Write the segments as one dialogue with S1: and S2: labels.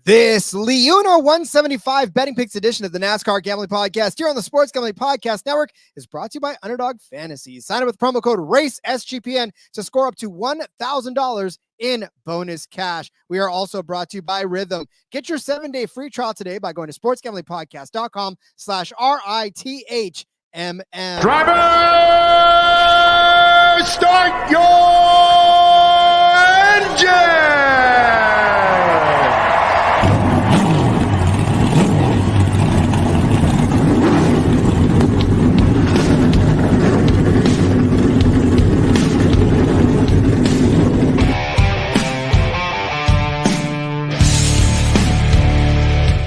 S1: This LiUNA 175 Betting Picks edition of the NASCAR Gambling Podcast here on the Sports Gambling Podcast Network is brought to you by Underdog Fantasy. Sign up with promo code RACESGPN to score up to $1,000 in bonus cash. We are also brought to you by Rhythm. Get your 7-day free trial today by going to sportsgamblingpodcast.com/RITHMM.
S2: Driver, start your engine!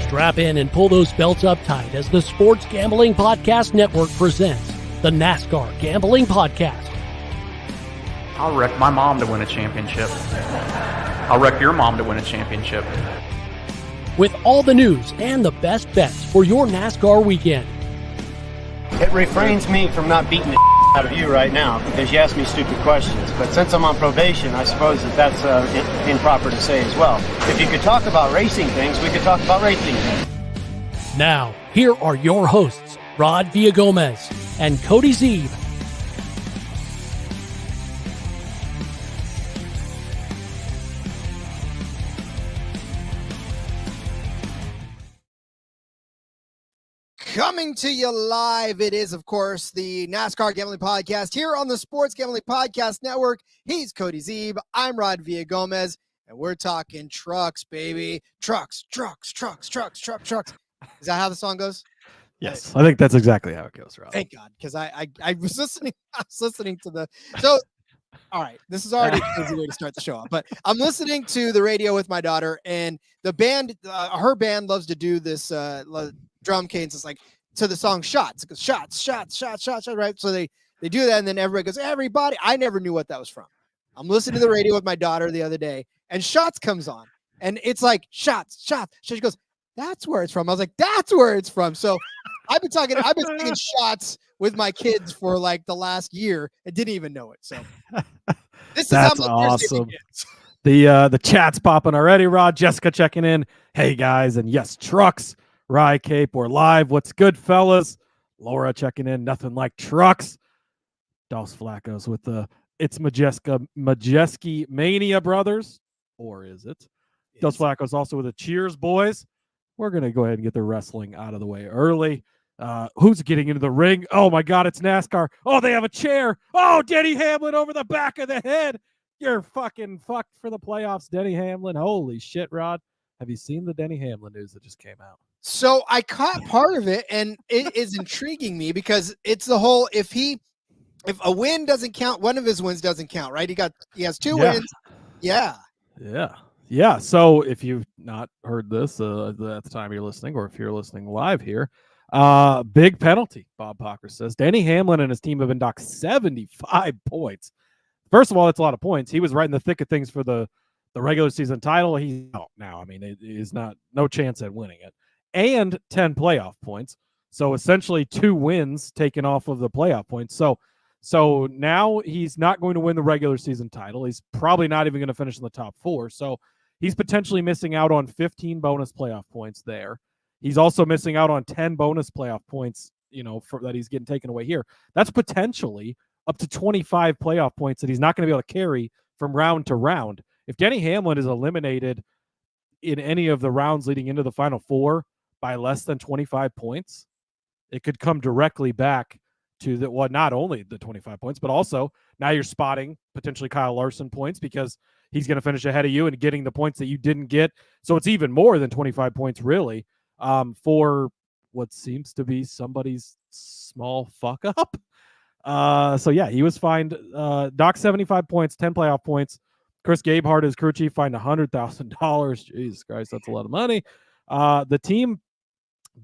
S3: Strap in and pull those belts up tight as the Sports Gambling Podcast Network presents the NASCAR Gambling Podcast.
S4: I'll wreck my mom to win a championship. I'll wreck your mom to win a championship.
S3: With all the news and the best bets for your NASCAR weekend.
S5: It refrains me from not beating the out of you right now because you asked me stupid questions. But since I'm on probation, I suppose that's improper to say as well. If you could talk about racing things, we could talk about racing things.
S3: Now, here are your hosts, Rod Villagomez and Cody Zeeb.
S1: Coming to you live, it is, of course, the NASCAR Gambling Podcast here on the Sports Gambling Podcast Network. He's Cody Zeeb. I'm Rod Villagomez, and we're talking trucks, baby. Trucks. Is that how the song goes?
S6: Yes, I think that's exactly how it goes, Rod.
S1: Thank God, because I was listening. I was listening to the so. All right, this is already a crazy way to start the show off, but I'm listening to the radio with my daughter, and the band, her band, loves to do this. Drum cadence is like to the song Shots. It goes shots, right? So they do that, and then everybody goes, everybody. I never knew what that was from. I'm listening to the radio with my daughter the other day, and Shots comes on, and it's like shots. She goes, that's where it's from. I was like, that's where it's from. So I've been singing Shots with my kids for like the last year and didn't even know it. So this is
S6: that's
S1: how much
S6: awesome. The chat's popping already, Rod. Jessica checking in. Hey guys, and yes, trucks. Rye Cape, we're live. What's good, fellas? Laura checking in. Nothing like trucks. Dos Flacos with the It's Majeski Mania brothers. Or is it? Yes. Dos Flacos also with the Cheers boys. We're going to go ahead and get the wrestling out of the way early. Who's getting into the ring? Oh, my God, it's NASCAR. Oh, they have a chair. Oh, Denny Hamlin over the back of the head. You're fucking fucked for the playoffs, Denny Hamlin. Holy shit, Rod. Have you seen the Denny Hamlin news that just came out?
S1: So I caught part of it, and it is intriguing me because it's the whole if a win doesn't count, one of his wins doesn't count, right? He has two wins. Yeah.
S6: So if you've not heard this at the time you're listening, or if you're listening live here, big penalty. Bob Pocker says Denny Hamlin and his team have been docked 75 points. First of all, that's a lot of points. He was right in the thick of things for the regular season title. He's out now. I mean, it is no chance at winning it. And 10 playoff points. So essentially 2 wins taken off of the playoff points. So now he's not going to win the regular season title. He's probably not even going to finish in the top 4. So he's potentially missing out on 15 bonus playoff points there. He's also missing out on 10 bonus playoff points, that he's getting taken away here. That's potentially up to 25 playoff points that he's not going to be able to carry from round to round. If Denny Hamlin is eliminated in any of the rounds leading into the final 4 by less than 25 points, it could come directly back to not only the 25 points, but also now you're spotting potentially Kyle Larson points because he's going to finish ahead of you and getting the points that you didn't get. So it's even more than 25 points really for what seems to be somebody's small fuck up. So yeah, he was fined, docked 75 points, 10 playoff points. Chris Gabehart, his crew chief, fined $100,000. Jesus Christ, that's a lot of money. The team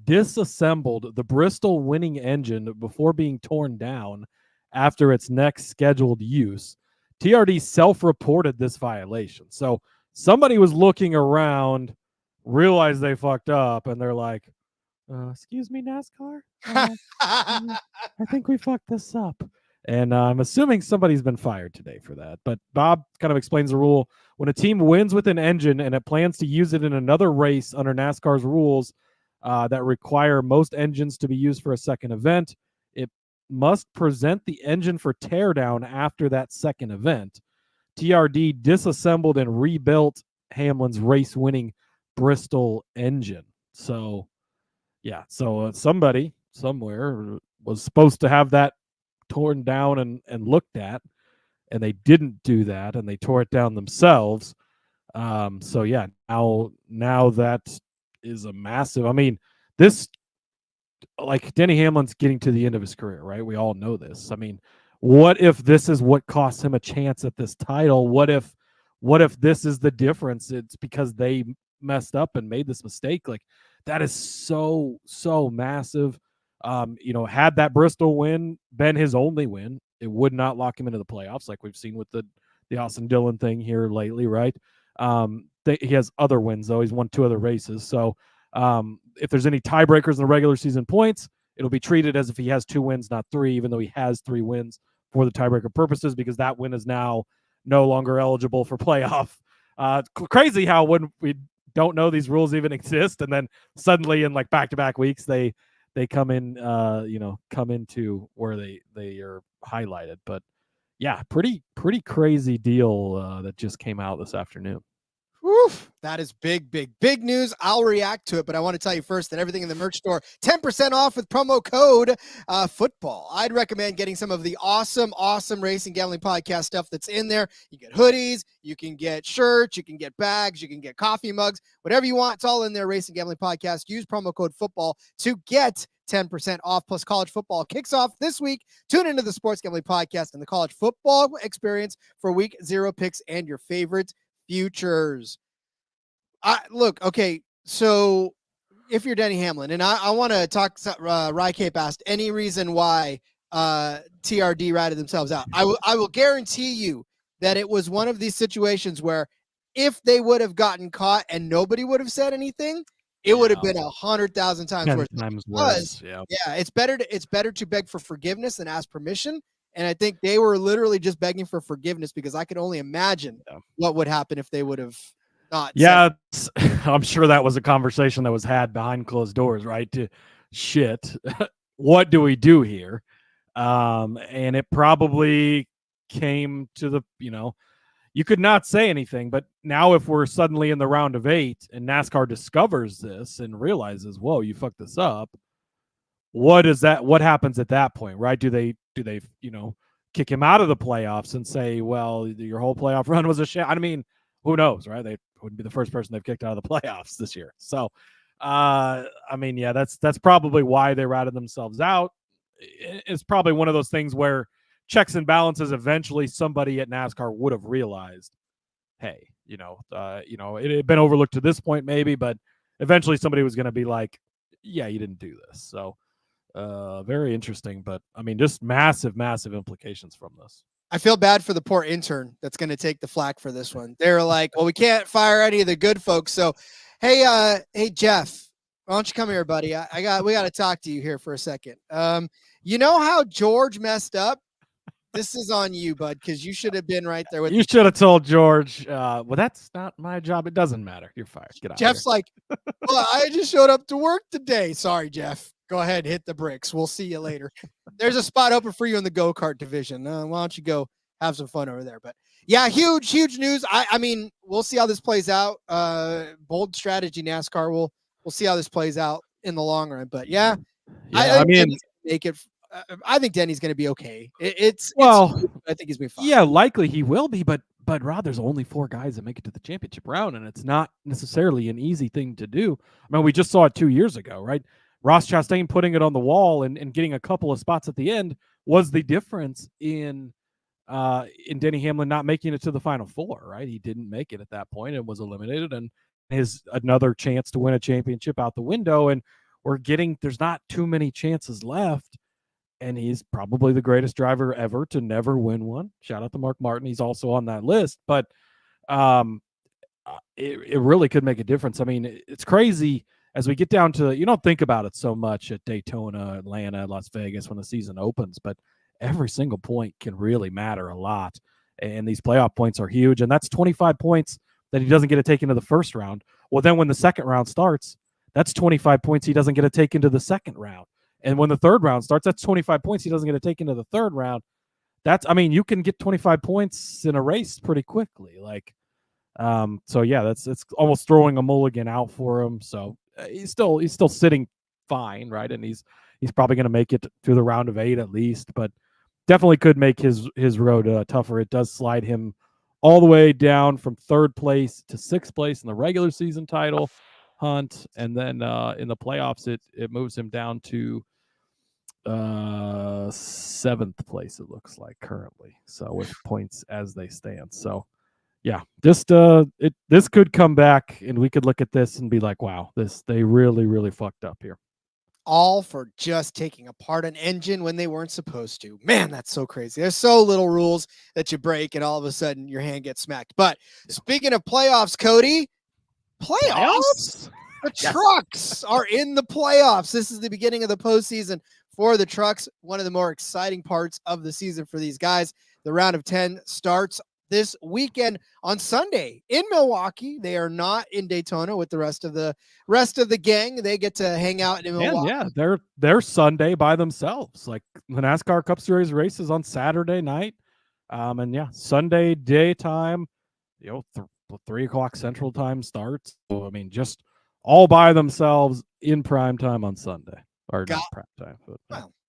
S6: disassembled the Bristol winning engine before being torn down after its next scheduled use. TRD self-reported this violation. So somebody was looking around, realized they fucked up, and they're like, excuse me, NASCAR? I think we fucked this up. And I'm assuming somebody's been fired today for that. But Bob kind of explains the rule. When a team wins with an engine and it plans to use it in another race under NASCAR's rules that require most engines to be used for a second event, it must present the engine for teardown after that second event. TRD disassembled and rebuilt Hamlin's race-winning Bristol engine. So, yeah. So somebody somewhere was supposed to have that torn down and looked at, and they didn't do that, and they tore it down themselves. So yeah, now that is a massive. I mean, this, like, Denny Hamlin's getting to the end of his career, right? We all know this. I mean, what if this is what costs him a chance at this title? What if this is the difference? It's because they messed up and made this mistake. Like, that is so massive. Had that Bristol win been his only win, it would not lock him into the playoffs, like we've seen with the Austin Dillon thing here lately, right? He has other wins, though. He's won 2 other races. So if there's any tiebreakers in the regular season points, it'll be treated as if he has 2 wins, not 3, even though he has 3 wins for the tiebreaker purposes, because that win is now no longer eligible for playoff. Crazy how when we don't know these rules even exist, and then suddenly in like back-to-back weeks they come in, come into where they are highlighted. But yeah, pretty crazy deal that just came out this afternoon.
S1: Woof, that is big news. I'll react to it, but I want to tell you first that everything in the merch store, 10% off with promo code football. I'd recommend getting some of the awesome Racing Gambling Podcast stuff that's in there. You get hoodies, you can get shirts, you can get bags, you can get coffee mugs, whatever you want. It's all in there. Racing Gambling Podcast. Use promo code football to get 10% off. Plus, college football kicks off this week. Tune into the Sports Gambling Podcast and the college football experience for week 0 picks and your favorite futures. Okay, so if you're Denny Hamlin, and I want to talk, Rycape asked any reason why TRD ratted themselves out. I will guarantee you that it was one of these situations where if they would have gotten caught and nobody would have said anything, it would have been 100,000 times worse. Yeah, it's better to beg for forgiveness than ask permission. And I think they were literally just begging for forgiveness, because I could only imagine what would happen if they would have not.
S6: Yeah, I'm sure that was a conversation that was had behind closed doors, right? Shit, what do we do here? And it probably came to the, you could not say anything, but now if we're suddenly in the round of 8 and NASCAR discovers this and realizes, whoa, you fucked this up, what happens at that point, right? Do they kick him out of the playoffs and say, well, your whole playoff run was a shit? I mean, who knows, right? They wouldn't be the first person they've kicked out of the playoffs this year. So, that's probably why they ratted themselves out. It's probably one of those things where checks and balances, eventually somebody at NASCAR would have realized, hey, it had been overlooked to this point maybe, but eventually somebody was going to be like, yeah, you didn't do this. So very interesting, but I mean, just massive implications from this.
S1: I feel bad for the poor intern that's going to take the flack for this one. They're like, well, we can't fire any of the good folks. So, hey, Jeff, why don't you come here, buddy? We got to talk to you here for a second. You know how George messed up? This is on you, bud, because you should have been right there with.
S6: You should have told George. Well, that's not my job. It doesn't matter. You're fired. Get out.
S1: Jeff's like, well, I just showed up to work today. Sorry, Jeff. Go ahead, hit the bricks. We'll see you later. There's a spot open for you in the go-kart division. Why don't you go have some fun over there? But yeah, huge news. I mean, we'll see how this plays out. Bold strategy, NASCAR. We'll see how this plays out in the long run. But yeah, I mean, make it. I think Denny's going to be okay. I think he's been fine.
S6: Yeah, likely he will be. But Rod, there's only 4 guys that make it to the championship round, and it's not necessarily an easy thing to do. I mean, we just saw it 2 years ago, right? Ross Chastain putting it on the wall and getting a couple of spots at the end was the difference in Denny Hamlin not making it to the Final Four, right? He didn't make it at that point and was eliminated, and his another chance to win a championship out the window. And there's not too many chances left, and he's probably the greatest driver ever to never win one. Shout out to Mark Martin. He's also on that list, but it really could make a difference. I mean, it's crazy. As we get down to, you don't think about it so much at Daytona, Atlanta, Las Vegas when the season opens, but every single point can really matter a lot. And these playoff points are huge. And that's 25 points that he doesn't get to take into the first round. Well, then when the second round starts, that's 25 points he doesn't get to take into the second round. And when the third round starts, that's 25 points he doesn't get to take into the third round. You can get 25 points in a race pretty quickly. So yeah, it's almost throwing a mulligan out for him. So he's still sitting fine, right? And he's probably going to make it through the round of 8 at least, but definitely could make his road tougher. It does slide him all the way down from 3rd place to 6th place in the regular season title hunt, and then in the playoffs, it moves him down to 7th place. It looks like currently, so with points as they stand. So yeah, just this could come back, and we could look at this and be like, wow, they really fucked up here.
S1: All for just taking apart an engine when they weren't supposed to. Man, that's so crazy. There's so little rules that you break, and all of a sudden your hand gets smacked. But speaking of playoffs, Cody, playoffs? The trucks are in the playoffs. This is the beginning of the postseason for the trucks. One of the more exciting parts of the season for these guys. The round of 10 starts this weekend on Sunday in Milwaukee. They are not in Daytona with the rest of the gang. They get to hang out in Milwaukee.
S6: Yeah, they're Sunday by themselves. Like the NASCAR Cup Series races on Saturday night, and yeah, Sunday daytime. 3:00 Central Time starts. So, just all by themselves in prime time on Sunday, or not prime time, but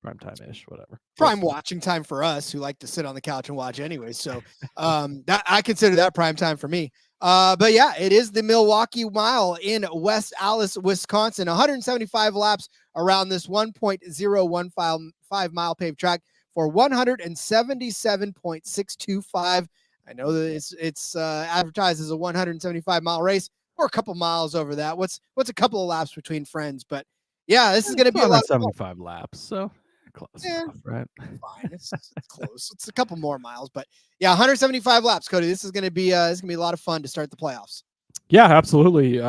S6: prime time-ish, whatever.
S1: Prime watching time for us who like to sit on the couch and watch anyway. So that I consider that prime time for me. But yeah, it is the Milwaukee Mile in West Allis, Wisconsin. 175 laps around this 1.015 mile paved track for 177.625. I know that it's advertised as a 175 mile race. We're a couple miles over that. What's a couple of laps between friends? But yeah, this is going to be a lot of
S6: 75 laps. So close enough, right?
S1: Fine, it's close. It's a couple more miles, but yeah, 175 laps, Cody. This is going to be a lot of fun to start the playoffs.
S6: Yeah, absolutely.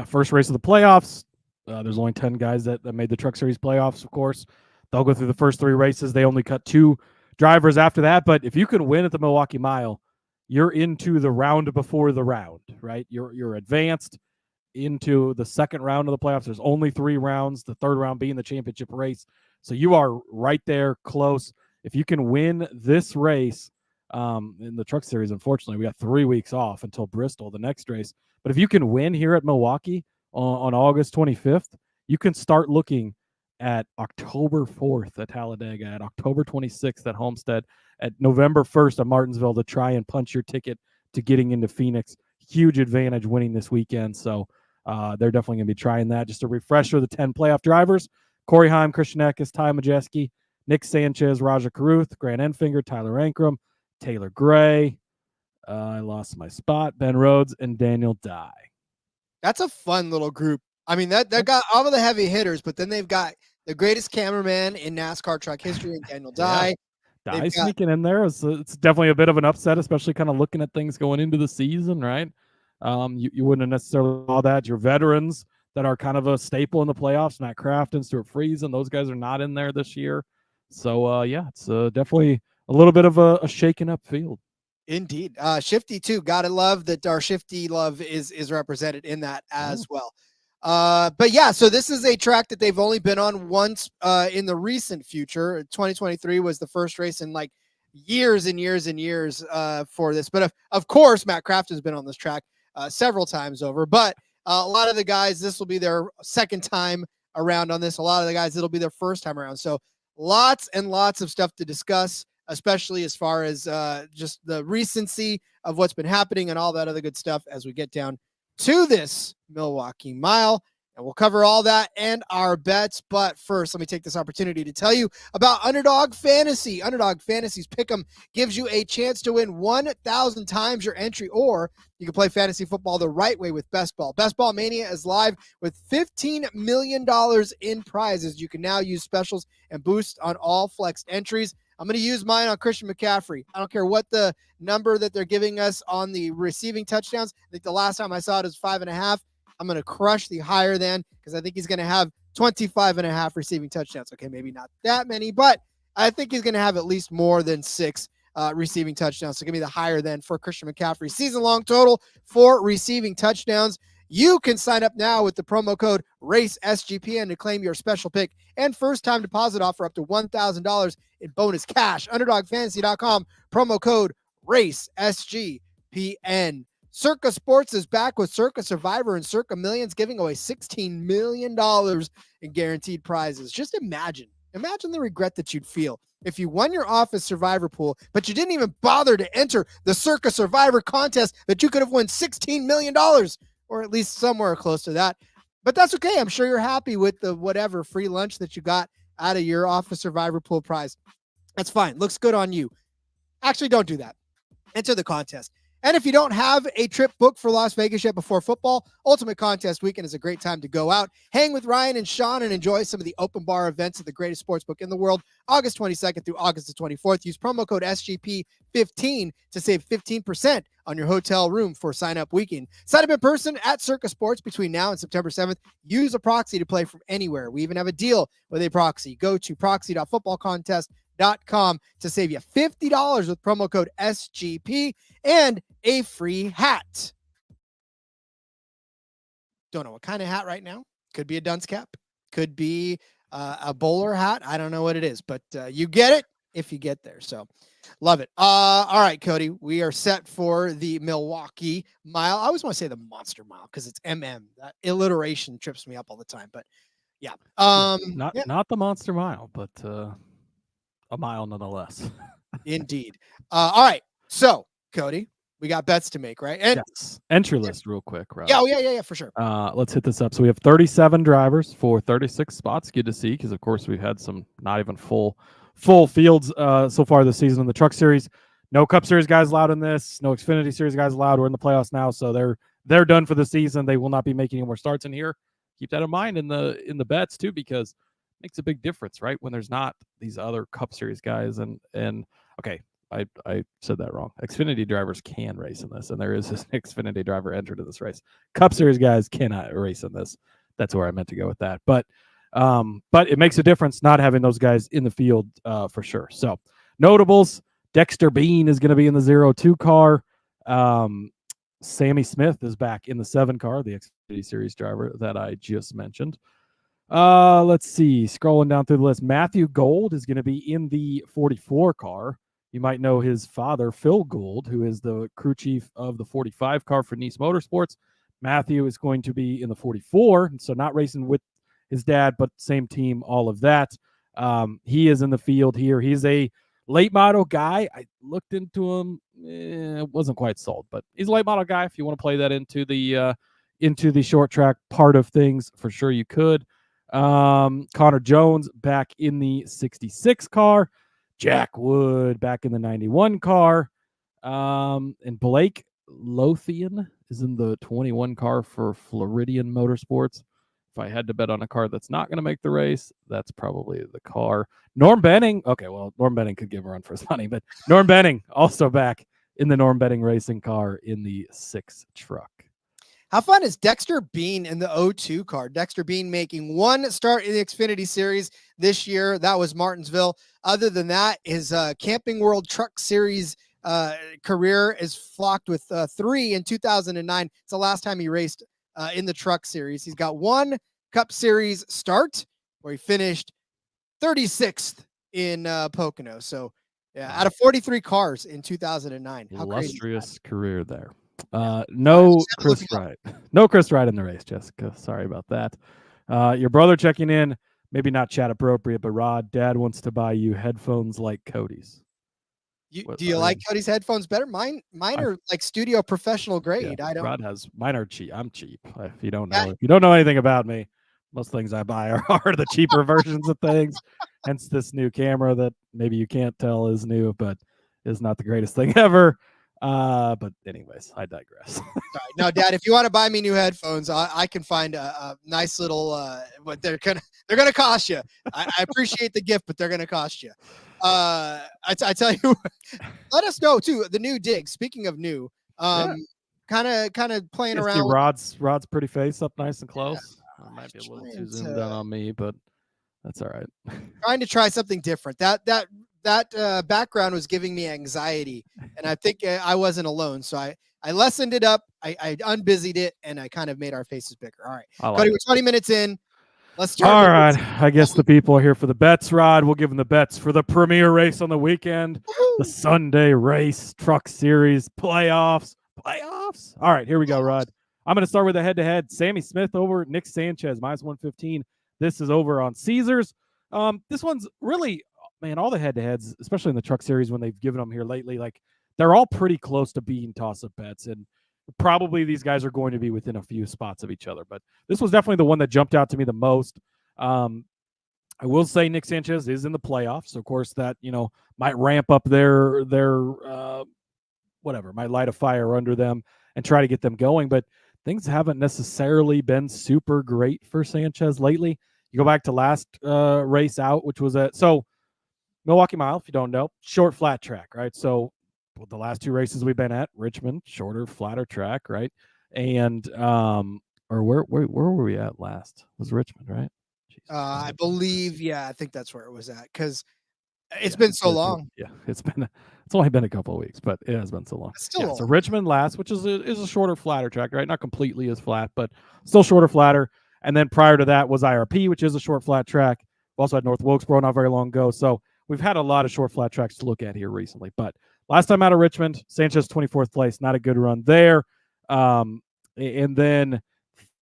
S6: First race of the playoffs. There's only 10 guys that made the Truck Series playoffs. Of course, they'll go through the first 3 races. They only cut 2 drivers after that. But if you can win at the Milwaukee Mile, you're into the round before the round, right? You're advanced into the second round of the playoffs. There's only 3 rounds, the third round being the championship race. So you are right there close. If you can win this race in the Truck Series, unfortunately, we got 3 weeks off until Bristol, the next race. But if you can win here at Milwaukee on August 25th, you can start looking at October 4th at Talladega, at October 26th at Homestead, at November 1st at Martinsville to try and punch your ticket to getting into Phoenix. Huge advantage winning this weekend. So they're definitely going to be trying that. Just a refresher, the 10 playoff drivers: Corey Heim, Christian Eckes, Ty Majeski, Nick Sanchez, Raja Caruth, Grant Enfinger, Tyler Ankrum, Taylor Gray. I lost my spot. Ben Rhodes and Daniel Dye. That's
S1: a fun little group. That got all of the heavy hitters, but then they've got the greatest cameraman in NASCAR truck history, Daniel Dye.
S6: Dye sneaking in there. It's definitely a bit of an upset, especially kind of looking at things going into the season, right? You wouldn't necessarily call that. Your veterans that are kind of a staple in the playoffs, Matt Crafton, Stuart Friesen, those guys are not in there this year. So, it's definitely a little bit of a shaken up field.
S1: Indeed. Shifty, too. Gotta love that our Shifty love is represented in that as well. But yeah, so this is a track that they've only been on once in the recent future. 2023 was the first race in like years and years and years for this. But of course, Matt Crafton's been on this track several times over. But a lot of the guys, this will be their second time around on this. A lot of the guys, it'll be their first time around. So lots and lots of stuff to discuss, especially as far as just the recency of what's been happening and all that other good stuff as we get down to this Milwaukee Mile. And we'll cover all that and our bets. But first, let me take this opportunity to tell you about Underdog Fantasy. Underdog Fantasy's Pick'em gives you a chance to win 1,000 times your entry, or you can play fantasy football the right way with Best Ball. Best Ball Mania is live with $15 million in prizes. You can now use specials and boost on all flexed entries. I'm going to use mine on Christian McCaffrey. I don't care what the number that they're giving us on the receiving touchdowns. I think the last time I saw it was 5.5. I'm going to crush the higher than, because I think he's going to have 25.5 receiving touchdowns. Okay, maybe not that many, but I think he's going to have at least more than 6 receiving touchdowns. So give me the higher than for Christian McCaffrey. Season-long total for receiving touchdowns. You can sign up now with the promo code RACESGPN to claim your special pick and first-time deposit offer up to $1,000 in bonus cash. UnderdogFantasy.com, promo code RACESGPN. Circa Sports is back with Circa Survivor and Circa Millions, giving away $16 million in guaranteed prizes. Just imagine the regret that you'd feel if you won your office Survivor pool, but you didn't even bother to enter the Circa Survivor contest that you could have won $16 million, or at least somewhere close to that. But that's okay. I'm sure you're happy with the whatever free lunch that you got out of your office Survivor pool prize. That's fine. Looks good on you. Actually, don't do that. Enter the contest. And if you don't have a trip booked for Las Vegas yet before football, Ultimate Contest Weekend is a great time to go out, hang with Ryan and Sean, and enjoy some of the open bar events of the greatest sportsbook in the world, August 22nd through August the 24th. Use promo code SGP15 to save 15% on your hotel room for sign-up weekend. Sign up in person at Circa Sports between now and September 7th. Use a proxy to play from anywhere. We even have a deal with a proxy. Go to proxy.footballcontest.com to save you $50 with promo code SGP and a free hat. Don't know what kind of hat right now. Could be a dunce cap. Could be a bowler hat. I don't know what it is, but you get it if you get there. So love it. All right, Cody, we are set for the Milwaukee Mile. I always want to say the Monster Mile because it's MM. That alliteration trips me up all the time, but yeah.
S6: Not the Monster Mile, but a mile nonetheless.
S1: Indeed. All right. So, Cody, we got bets to make, right? And
S6: yes. Entry list real quick, right?
S1: Yeah, for sure.
S6: Let's hit this up. So we have 37 drivers for 36 spots. Good to see, because of course we've had some not even full fields so far this season in the Truck Series. No Cup Series guys allowed in this. No Xfinity Series guys allowed. We're in the playoffs now, so they're done for the season. They will not be making any more starts in here. Keep that in mind in the bets too, because it makes a big difference, right? When there's not these other Cup Series guys and okay. I said that wrong. Xfinity drivers can race in this, and there is an Xfinity driver entered in this race. Cup Series guys cannot race in this. That's where I meant to go with that. But it makes a difference not having those guys in the field for sure. So notables: Dexter Bean is going to be in the 02 car. Sammy Smith is back in the 7 car, the Xfinity Series driver that I just mentioned. Let's see. Scrolling down through the list, Matthew Gold is going to be in the 44 car. You might know his father, Phil Gould, who is the crew chief of the 45 car for Nice Motorsports. Matthew is going to be in the 44, and so not racing with his dad, but same team, all of that. He is in the field here. He's a late model guy. I looked into him. Wasn't quite sold, but he's a late model guy. If you want to play that into the short track part of things, for sure you could. Connor Jones back in the 66 car. Jack Wood back in the 91 car. And Blake Lothian is in the 21 car for Floridian Motorsports. If I had to bet on a car that's not going to make the race, that's probably the car. Norm Benning. Okay, well, Norm Benning could give a run for his money, but Norm Benning also back in the Norm Benning racing car in the 6 truck.
S1: How fun is Dexter Bean in the 02 car? Dexter Bean making 1 start in the Xfinity Series this year. That was Martinsville. Other than that, his Camping World Truck Series career is flocked with 3 in 2009. It's the last time he raced in the Truck Series. He's got 1 Cup Series start where he finished 36th in Pocono. So, yeah, out of 43 cars in 2009. How
S6: illustrious career there. No Chris Wright. No Chris Wright in the race, Jessica. Sorry about that. Your brother checking in. Maybe not chat appropriate, but Rod, Dad wants to buy you headphones like Cody's.
S1: Do you like Cody's headphones better? Mine are like studio professional grade.
S6: Yeah, Rod has mine are cheap. I'm cheap. If you don't know anything about me, most things I buy are the cheaper versions of things. Hence this new camera that maybe you can't tell is new, but is not the greatest thing ever. But anyways, I digress.
S1: No, Dad, if you want to buy me new headphones, I can find a nice little, but they're gonna cost you. I appreciate the gift, but they're gonna cost you. I tell you, let us know too. The new dig. Speaking of new, kind of playing around.
S6: See Rod's pretty face up nice and close. Might be a little too zoomed in on me, but That's all right.
S1: Trying to try something different. That background was giving me anxiety, and I think I wasn't alone. So I lessened it up. I unbusied it, and I kind of made our faces bigger. All right, Cody, we're 20 minutes in. Let's start.
S6: All right. I guess the people are here for the bets, Rod. We'll give them the bets for the premier race on the weekend, the Sunday race, Truck Series, playoffs. All right, here we go, Rod. I'm going to start with a head-to-head. Sammy Smith over Nick Sanchez, -115. This is over on Caesars. This one's really, man, all the head-to-heads, especially in the Truck Series when they've given them here lately, like they're all pretty close to being toss-up bets, and probably these guys are going to be within a few spots of each other. But this was definitely the one that jumped out to me the most. I will say Nick Sanchez is in the playoffs. So of course, that might ramp up their whatever, might light a fire under them and try to get them going. But things haven't necessarily been super great for Sanchez lately. You go back to last race out, which was so Milwaukee Mile, if you don't know, short flat track, right? So the last two races we've been at, Richmond, shorter, flatter track, right? And or where were we at last? It was Richmond, right?
S1: I believe, I think that's where it was at, because it's been so long.
S6: Yeah, it's only been a couple of weeks, but it has been so long.
S1: Still
S6: so Richmond last, which is a shorter, flatter track, right? Not completely as flat, but still shorter, flatter. And then prior to that was IRP, which is a short, flat track. We also had North Wilkesboro not very long ago. So we've had a lot of short, flat tracks to look at here recently. But last time out of Richmond, Sanchez 24th place, not a good run there. And then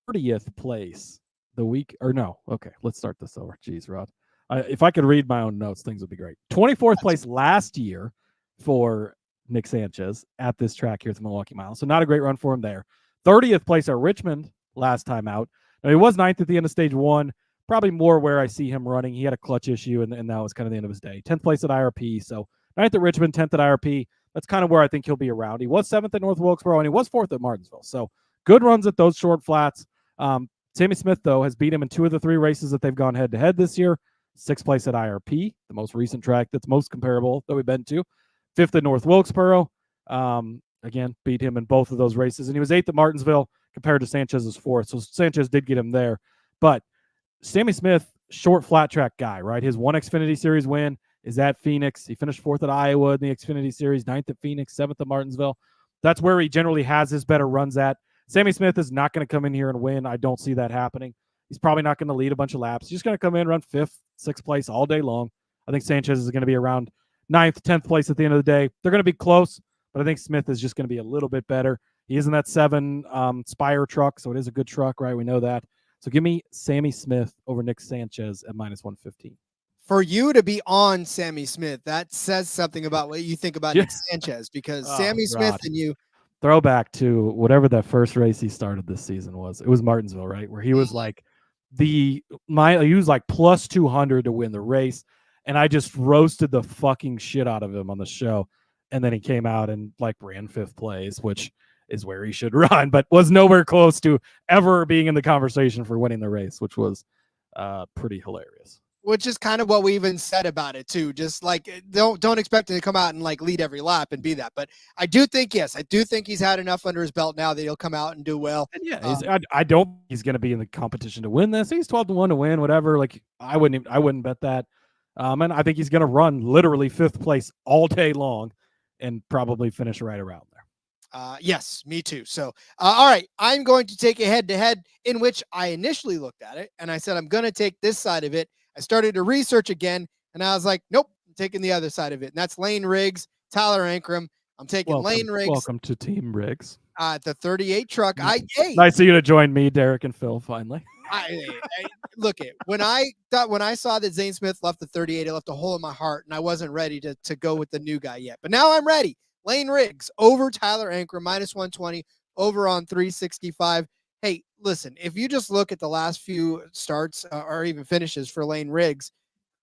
S6: 30th place the week, or no, okay, let's start this over. Jeez, Rod. If I could read my own notes, things would be great. 24th place last year for Nick Sanchez at this track here at the Milwaukee Mile. So not a great run for him there. 30th place at Richmond last time out. Now, he was 9th at the end of stage one. Probably more where I see him running. He had a clutch issue, and that was kind of the end of his day. 10th place at IRP. So 9th at Richmond, 10th at IRP. That's kind of where I think he'll be around. He was 7th at North Wilkesboro, and he was 4th at Martinsville. So good runs at those short flats. Sammy Smith, though, has beat him in 2 of the 3 races that they've gone head-to-head this year. 6th place at IRP, the most recent track that's most comparable that we've been to. 5th at North Wilkesboro. Again, beat him in both of those races. And he was 8th at Martinsville compared to Sanchez's 4th. So Sanchez did get him there. But Sammy Smith, short flat track guy, right? His one Xfinity Series win is at Phoenix. He finished 4th at Iowa in the Xfinity Series, 9th at Phoenix, 7th at Martinsville. That's where he generally has his better runs at. Sammy Smith is not going to come in here and win. I don't see that happening. He's probably not going to lead a bunch of laps. He's just going to come in, run 5th, 6th place all day long. I think Sanchez is going to be around 9th, 10th place at the end of the day. They're going to be close, but I think Smith is just going to be a little bit better. He is in that 7 Spire truck, so it is a good truck, right? We know that. So give me Sammy Smith over Nick Sanchez at -115.
S1: For you to be on Sammy Smith, that says something about what you think about Nick Sanchez, because Sammy Smith and you.
S6: Throwback to whatever that first race he started this season was. It was Martinsville, right? Where he was like he was like plus 200 to win the race. And I just roasted the fucking shit out of him on the show. And then he came out and like ran 5th place, which is where he should run, but was nowhere close to ever being in the conversation for winning the race, which was pretty hilarious.
S1: Which is kind of what we even said about it too. Just like don't expect him to come out and like lead every lap and be that. But I do think he's had enough under his belt now that he'll come out and do well.
S6: And yeah, I don't think he's going to be in the competition to win this. He's 12-1 to win, whatever. Like I wouldn't bet that. And I think he's going to run literally 5th place all day long and probably finish right around there.
S1: Yes, me too. So, all right, I'm going to take a head-to-head in which I initially looked at it and I said I'm going to take this side of it. I started to research again, and I was like, nope, I'm taking the other side of it. And that's Lane Riggs, Tyler Ankrum. I'm taking Lane Riggs.
S6: Welcome to Team Riggs.
S1: The 38 truck.
S6: Nice of you to join me, Derek and Phil, finally.
S1: Look, when I saw that Zane Smith left the 38, it left a hole in my heart, and I wasn't ready to go with the new guy yet. But now I'm ready. Lane Riggs over Tyler Ankrum, -120, over on 365. Hey, listen, if you just look at the last few starts or even finishes for Lane Riggs,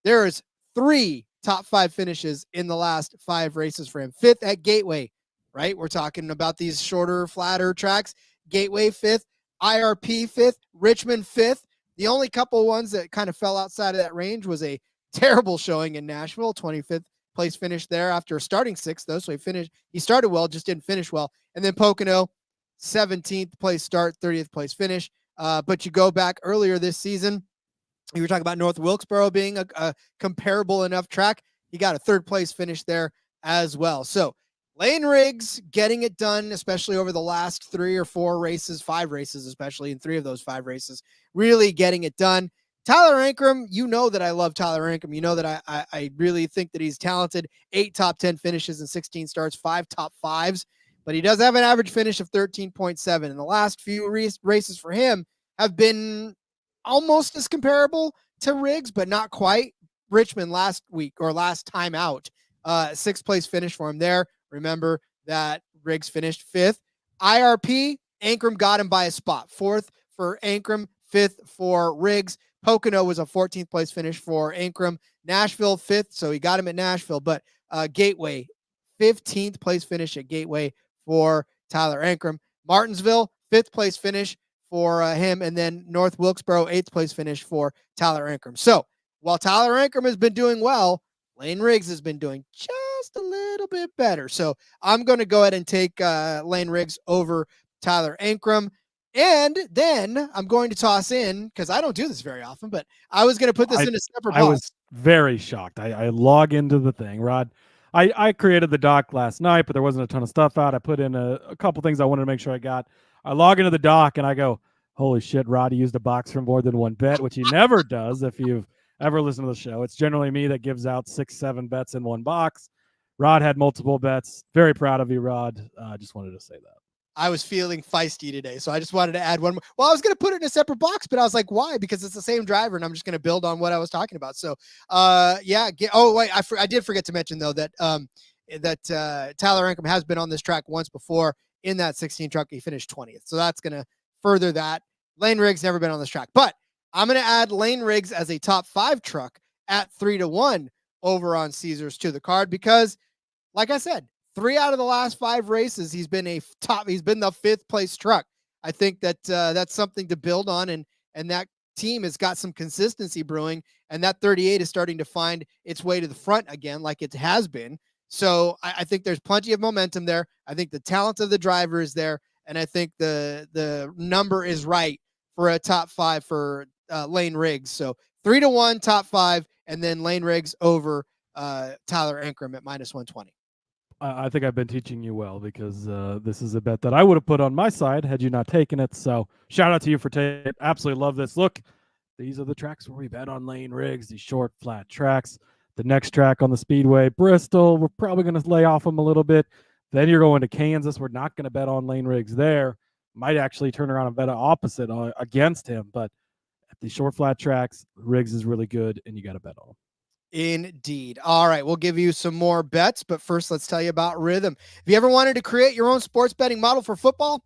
S1: there is 3 top 5 finishes in the last 5 races for him. 5th at Gateway, right? We're talking about these shorter, flatter tracks. Gateway 5th, IRP 5th, Richmond 5th. The only couple ones that kind of fell outside of that range was a terrible showing in Nashville, 25th place finish there after starting 6th, though. So he started well, just didn't finish well. And then Pocono, 17th place start, 30th place finish. But you go back earlier this season, You were talking about North Wilkesboro being a comparable enough track. He got a third place finish there as well. So Lane Riggs getting it done, especially over the last 3 or 4 races, 5 races, especially in 3 of those 5 races, really getting it done. Tyler Ankrum, you know that I love Tyler Ankrum. You know that I really think that he's talented. 8 top 10 finishes and 16 starts, 5 top 5s, but he does have an average finish of 13.7. And the last few races for him have been almost as comparable to Riggs, but not quite. Richmond last week or last time out, 6th place finish for him there. Remember that Riggs finished 5th. IRP, Ankrum got him by a spot. 4th for Ankrum, 5th for Riggs. Pocono was a 14th place finish for Ankrum. Nashville, 5th, so he got him at Nashville. But Gateway, 15th place finish at Gateway for Tyler Ankrum. Martinsville, 5th place finish for him. And then North Wilkesboro, 8th place finish for Tyler Ankrum. So while Tyler Ankrum has been doing well, Lane Riggs has been doing just a little bit better. So I'm going to go ahead and take Lane Riggs over Tyler Ankrum. And then I'm going to toss in, because I don't do this very often, but I was going to put this in a separate box.
S6: I was very shocked. I log into the thing, Rod. I created the doc last night, but there wasn't a ton of stuff out. I put in a couple things I wanted to make sure I got. I log into the doc and I go, holy shit, Rod, he used a box for more than one bet, which he never does if you've ever listened to the show. It's generally me that gives out 6-7 bets in one box. Rod had multiple bets. Very proud of you, Rod. Just wanted to say that.
S1: I was feeling feisty today, so I just wanted to add one more. Well, I was going to put it in a separate box, but I was like, why? Because it's the same driver, and I'm just going to build on what I was talking about. So, yeah. Oh, wait, I did forget to mention, though, that Tyler Ankrum has been on this track once before in that 16 truck. He finished 20th, so that's going to further that. Lane Riggs never been on this track, but I'm going to add Lane Riggs as a top 5 truck at 3-1 over on Caesars to the card because, like I said, 3 out of the last 5 races, he's been the 5th place truck. I think that that's something to build on, and that team has got some consistency brewing, and that 38 is starting to find its way to the front again, like it has been. So I think there's plenty of momentum there. I think the talent of the driver is there, and I think the number is right for a top 5 for Lane Riggs. So 3-1 top 5, and then Lane Riggs over Tyler Ankrum at -120.
S6: I think I've been teaching you well because this is a bet that I would have put on my side had you not taken it. So shout out to you for taking it. Absolutely love this. Look, these are the tracks where we bet on Lane Riggs, these short, flat tracks. The next track on the Speedway, Bristol, we're probably going to lay off them a little bit. Then you're going to Kansas. We're not going to bet on Lane Riggs there. Might actually turn around and bet opposite against him. But at the short, flat tracks, Riggs is really good, and you got to bet on him.
S1: Indeed. All right, we'll give you some more bets, but first let's tell you about Rhythm. Have you ever wanted to create your own sports betting model for football?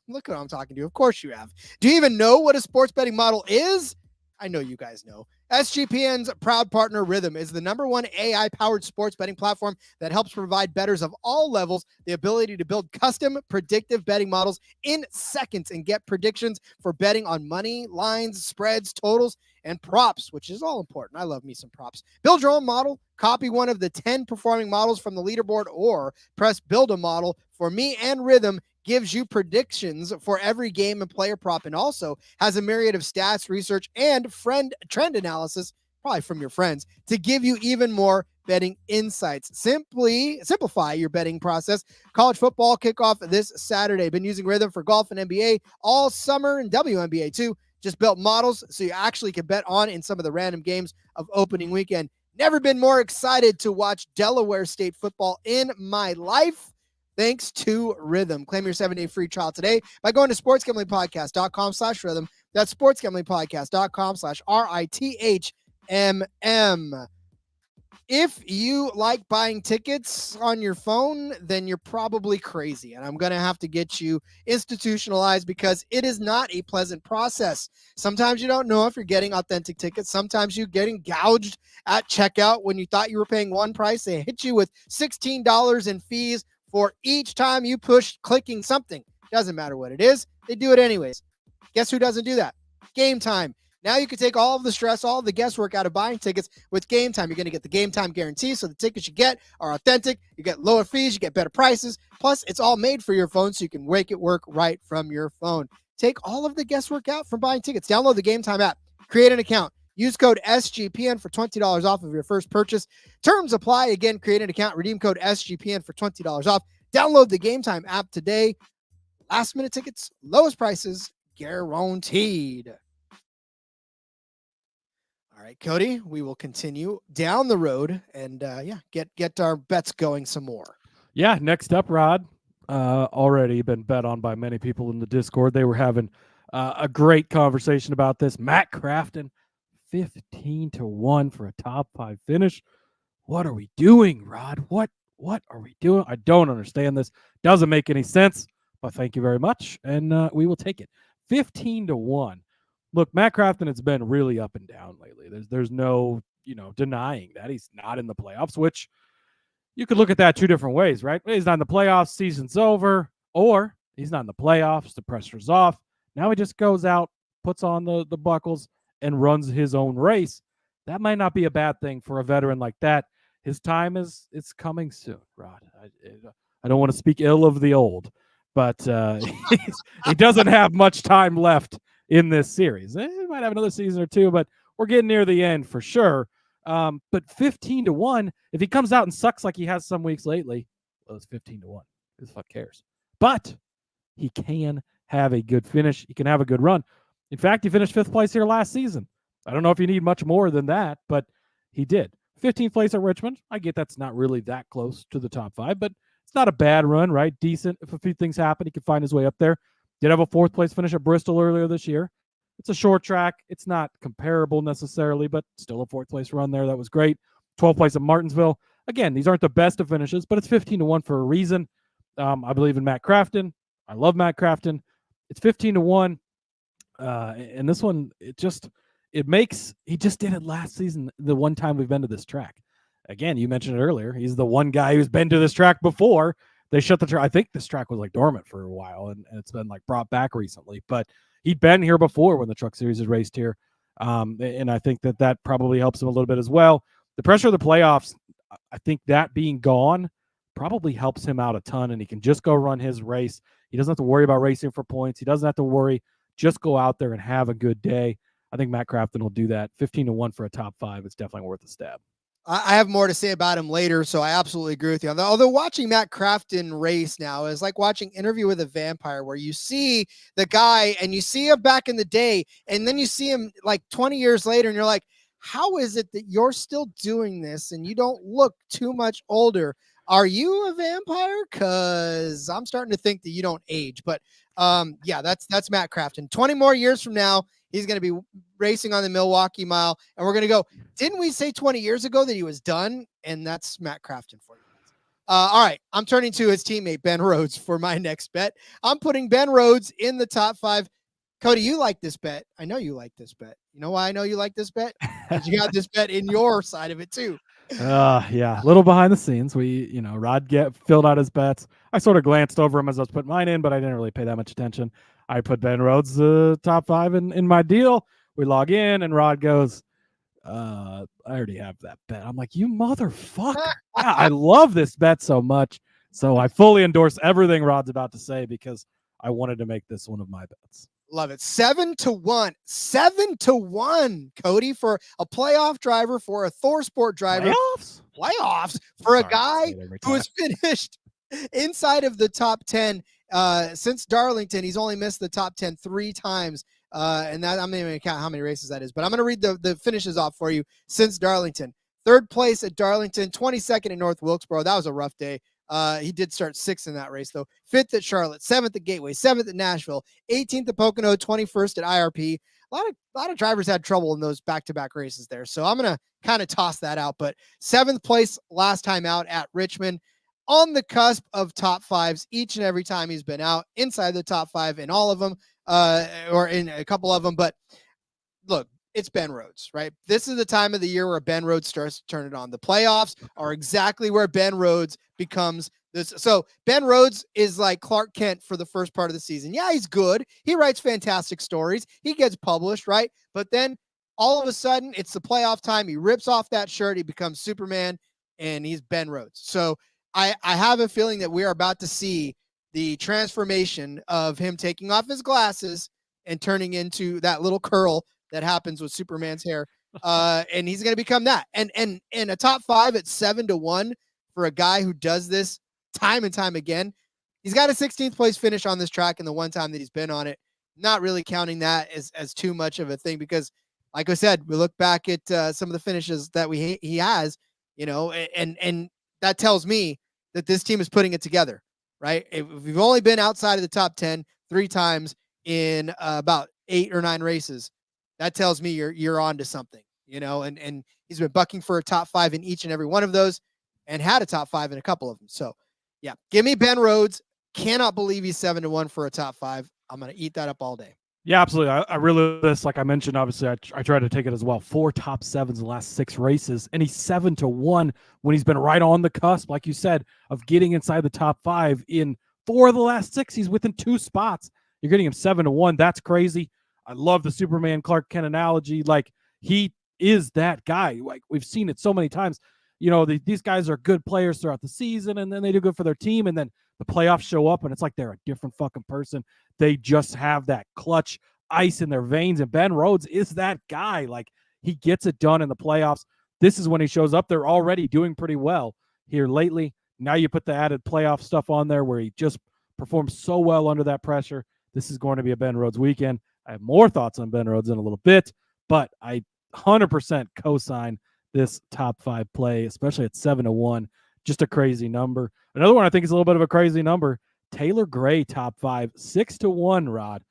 S1: Look who I'm talking to. Of course you have. Do you even know what a sports betting model is? I know you guys know. SGPN's proud partner Rhythm is the #1 AI-powered sports betting platform that helps provide bettors of all levels the ability to build custom predictive betting models in seconds and get predictions for betting on money, lines, spreads, totals, and props, which is all important. I love me some props. Build your own model, copy one of the 10 performing models from the leaderboard, or press build a model for me, and Rhythm gives you predictions for every game and player prop, and also has a myriad of stats, research, and trend analysis, probably from your friends, to give you even more betting insights. Simplify your betting process. College football kickoff this Saturday. Been using Rhythm for golf and NBA all summer, and WNBA too. Just built models so you actually can bet on in some of the random games of opening weekend. Never been more excited to watch Delaware State football in my life. Thanks to Rhythm. Claim your 7-day free trial today by going to sportsgamblingpodcast.com/rhythm. That's sportsgamblingpodcast.com/RITHMM. If you like buying tickets on your phone, then you're probably crazy. And I'm going to have to get you institutionalized because it is not a pleasant process. Sometimes you don't know if you're getting authentic tickets. Sometimes you're getting gouged at checkout when you thought you were paying one price. They hit you with $16 in fees for each time you push clicking something. Doesn't matter what it is. They do it anyways. Guess who doesn't do that? Game Time. Now you can take all of the stress, all of the guesswork out of buying tickets with Game Time. You're going to get the Game Time guarantee, so the tickets you get are authentic. You get lower fees, you get better prices. Plus, it's all made for your phone, so you can make it work right from your phone. Take all of the guesswork out from buying tickets. Download the Game Time app. Create an account. Use code SGPN for $20 off of your first purchase. Terms apply. Again, create an account, redeem code SGPN for $20 off. Download the Game Time app today. Last minute tickets, lowest prices, guaranteed. All right, Cody, we will continue down the road and get our bets going some more.
S6: Yeah, next up, Rod. Already been bet on by many people in the Discord. They were having a great conversation about this. Matt Crafton, 15-1 for a top 5 finish. What are we doing, Rod? What are we doing? I don't understand this. Doesn't make any sense, but thank you very much, and we will take it. 15-1. Look, Matt Crafton has been really up and down lately. There's no, denying that he's not in the playoffs, which you could look at that two different ways, right? He's not in the playoffs, season's over, or he's not in the playoffs, the pressure's off. Now he just goes out, puts on the buckles, and runs his own race. That might not be a bad thing for a veteran like that. His time it's coming soon, Rod. I don't want to speak ill of the old, but he doesn't have much time left in this series. He might have another season or two, but we're getting near the end for sure. But 15-1, if he comes out and sucks like he has some weeks lately, well, it's 15-1. Who the fuck cares? But he can have a good finish. He can have a good run. In fact, he finished 5th place here last season. I don't know if you need much more than that, but he did. 15th place at Richmond. I get that's not really that close to the top 5, but it's not a bad run, right? Decent. If a few things happen, he can find his way up there. Did have a 4th place finish at Bristol earlier this year. It's a short track. It's not comparable necessarily, but still a 4th place run there. That was great. 12th place at Martinsville. Again, these aren't the best of finishes, but it's 15-1 for a reason. I believe in Matt Crafton. I love Matt Crafton. It's 15-1. And this one, he just did it last season, the one time we've been to this track. Again, you mentioned it earlier. He's the one guy who's been to this track before. They shut the track. I think this track was like dormant for a while, and it's been like brought back recently. But he'd been here before when the Truck Series has raced here, and I think that probably helps him a little bit as well. The pressure of the playoffs, I think that being gone probably helps him out a ton, and he can just go run his race. He doesn't have to worry about racing for points. He doesn't have to worry. Just go out there and have a good day. I think Matt Crafton will do that. 15-1 for a top 5. It's definitely worth a stab.
S1: I have more to say about him later, so I absolutely agree with you. Although watching Matt Crafton race now is like watching Interview with a Vampire, where you see the guy and you see him back in the day, and then you see him like 20 years later, and you're like, how is it that you're still doing this and you don't look too much older? Are you a vampire? Because I'm starting to think that you don't age. But that's Matt Crafton. 20 more years from now, he's going to be racing on the Milwaukee Mile, and we're going to go, didn't we say 20 years ago that he was done? And that's Matt Crafton for you. All right, I'm turning to his teammate, Ben Rhodes, for my next bet. I'm putting Ben Rhodes in the top 5. Cody, you like this bet. I know you like this bet. You know why I know you like this bet? Because you got this bet in your side of it, too.
S6: Yeah, a little behind the scenes. Rod filled out his bets. I sort of glanced over him as I was putting mine in, but I didn't really pay that much attention. I put Ben Rhodes top 5 in my deal. We log in, and Rod goes, I already have that bet. I'm like, you motherfucker. I love this bet so much. So I fully endorse everything Rod's about to say because I wanted to make this one of my bets.
S1: Love it. 7-1. 7-1, Cody, for a playoff driver, for a Thor Sport driver. Playoffs for a guy who has finished inside of the top 10 since Darlington. He's only missed the top 10 3 times. And that I'm not even going to count how many races that is, but I'm going to read the finishes off for you since Darlington. 3rd place at Darlington, 22nd at North Wilkesboro. That was a rough day. He did start 6th in that race, though. 5th at Charlotte, 7th at Gateway, 7th at Nashville, 18th at Pocono, 21st at IRP. A lot of drivers had trouble in those back-to-back races there, so I'm going to kind of toss that out. But 7th place last time out at Richmond, on the cusp of top 5s each and every time he's been out, inside the top 5 in all of them, or in a couple of them. But look, it's Ben Rhodes, right? This is the time of the year where Ben Rhodes starts to turn it on. The playoffs are exactly where Ben Rhodes becomes this. So Ben Rhodes is like Clark Kent for the first part of the season. Yeah, he's good. He writes fantastic stories. He gets published, right? But then all of a sudden, it's the playoff time. He rips off that shirt. He becomes Superman, and he's Ben Rhodes. So I have a feeling that we are about to see the transformation of him taking off his glasses and turning into that little curl that happens with Superman's hair. And he's going to become that. And a top 5 at 7-1 for a guy who does this time and time again. He's got a 16th place finish on this track in the one time that he's been on it. Not really counting that as too much of a thing because, like I said, we look back at some of the finishes that he has, and that tells me that this team is putting it together, right? If we've only been outside of the top 10 3 times in about 8 or 9 races, that tells me you're on to something, and he's been bucking for a top 5 in each and every one of those and had a top 5 in a couple of them. So yeah, give me Ben Rhodes. Cannot believe he's 7-1 for a top 5. I'm going to eat that up all day.
S6: Yeah, absolutely. I really this, like I mentioned, obviously I tried to take it as well. 4 top 7s in the last 6 races, and he's 7-1 when he's been right on the cusp, like you said, of getting inside the top 5 in 4 of the last 6. He's within 2 spots. You're getting him 7-1. That's crazy. I love the Superman Clark Kent analogy. Like, he is that guy. Like, we've seen it so many times. These guys are good players throughout the season, and then they do good for their team, and then the playoffs show up, and it's like they're a different fucking person. They just have that clutch ice in their veins, and Ben Rhodes is that guy. Like, he gets it done in the playoffs. This is when he shows up. They're already doing pretty well here lately. Now you put the added playoff stuff on there where he just performs so well under that pressure. This is going to be a Ben Rhodes weekend. I have more thoughts on Ben Rhodes in a little bit, but I 100% co-sign this top 5 play, especially at 7-1. Just a crazy number. Another one I think is a little bit of a crazy number. Taylor Gray, top 5, 6-1, Rod.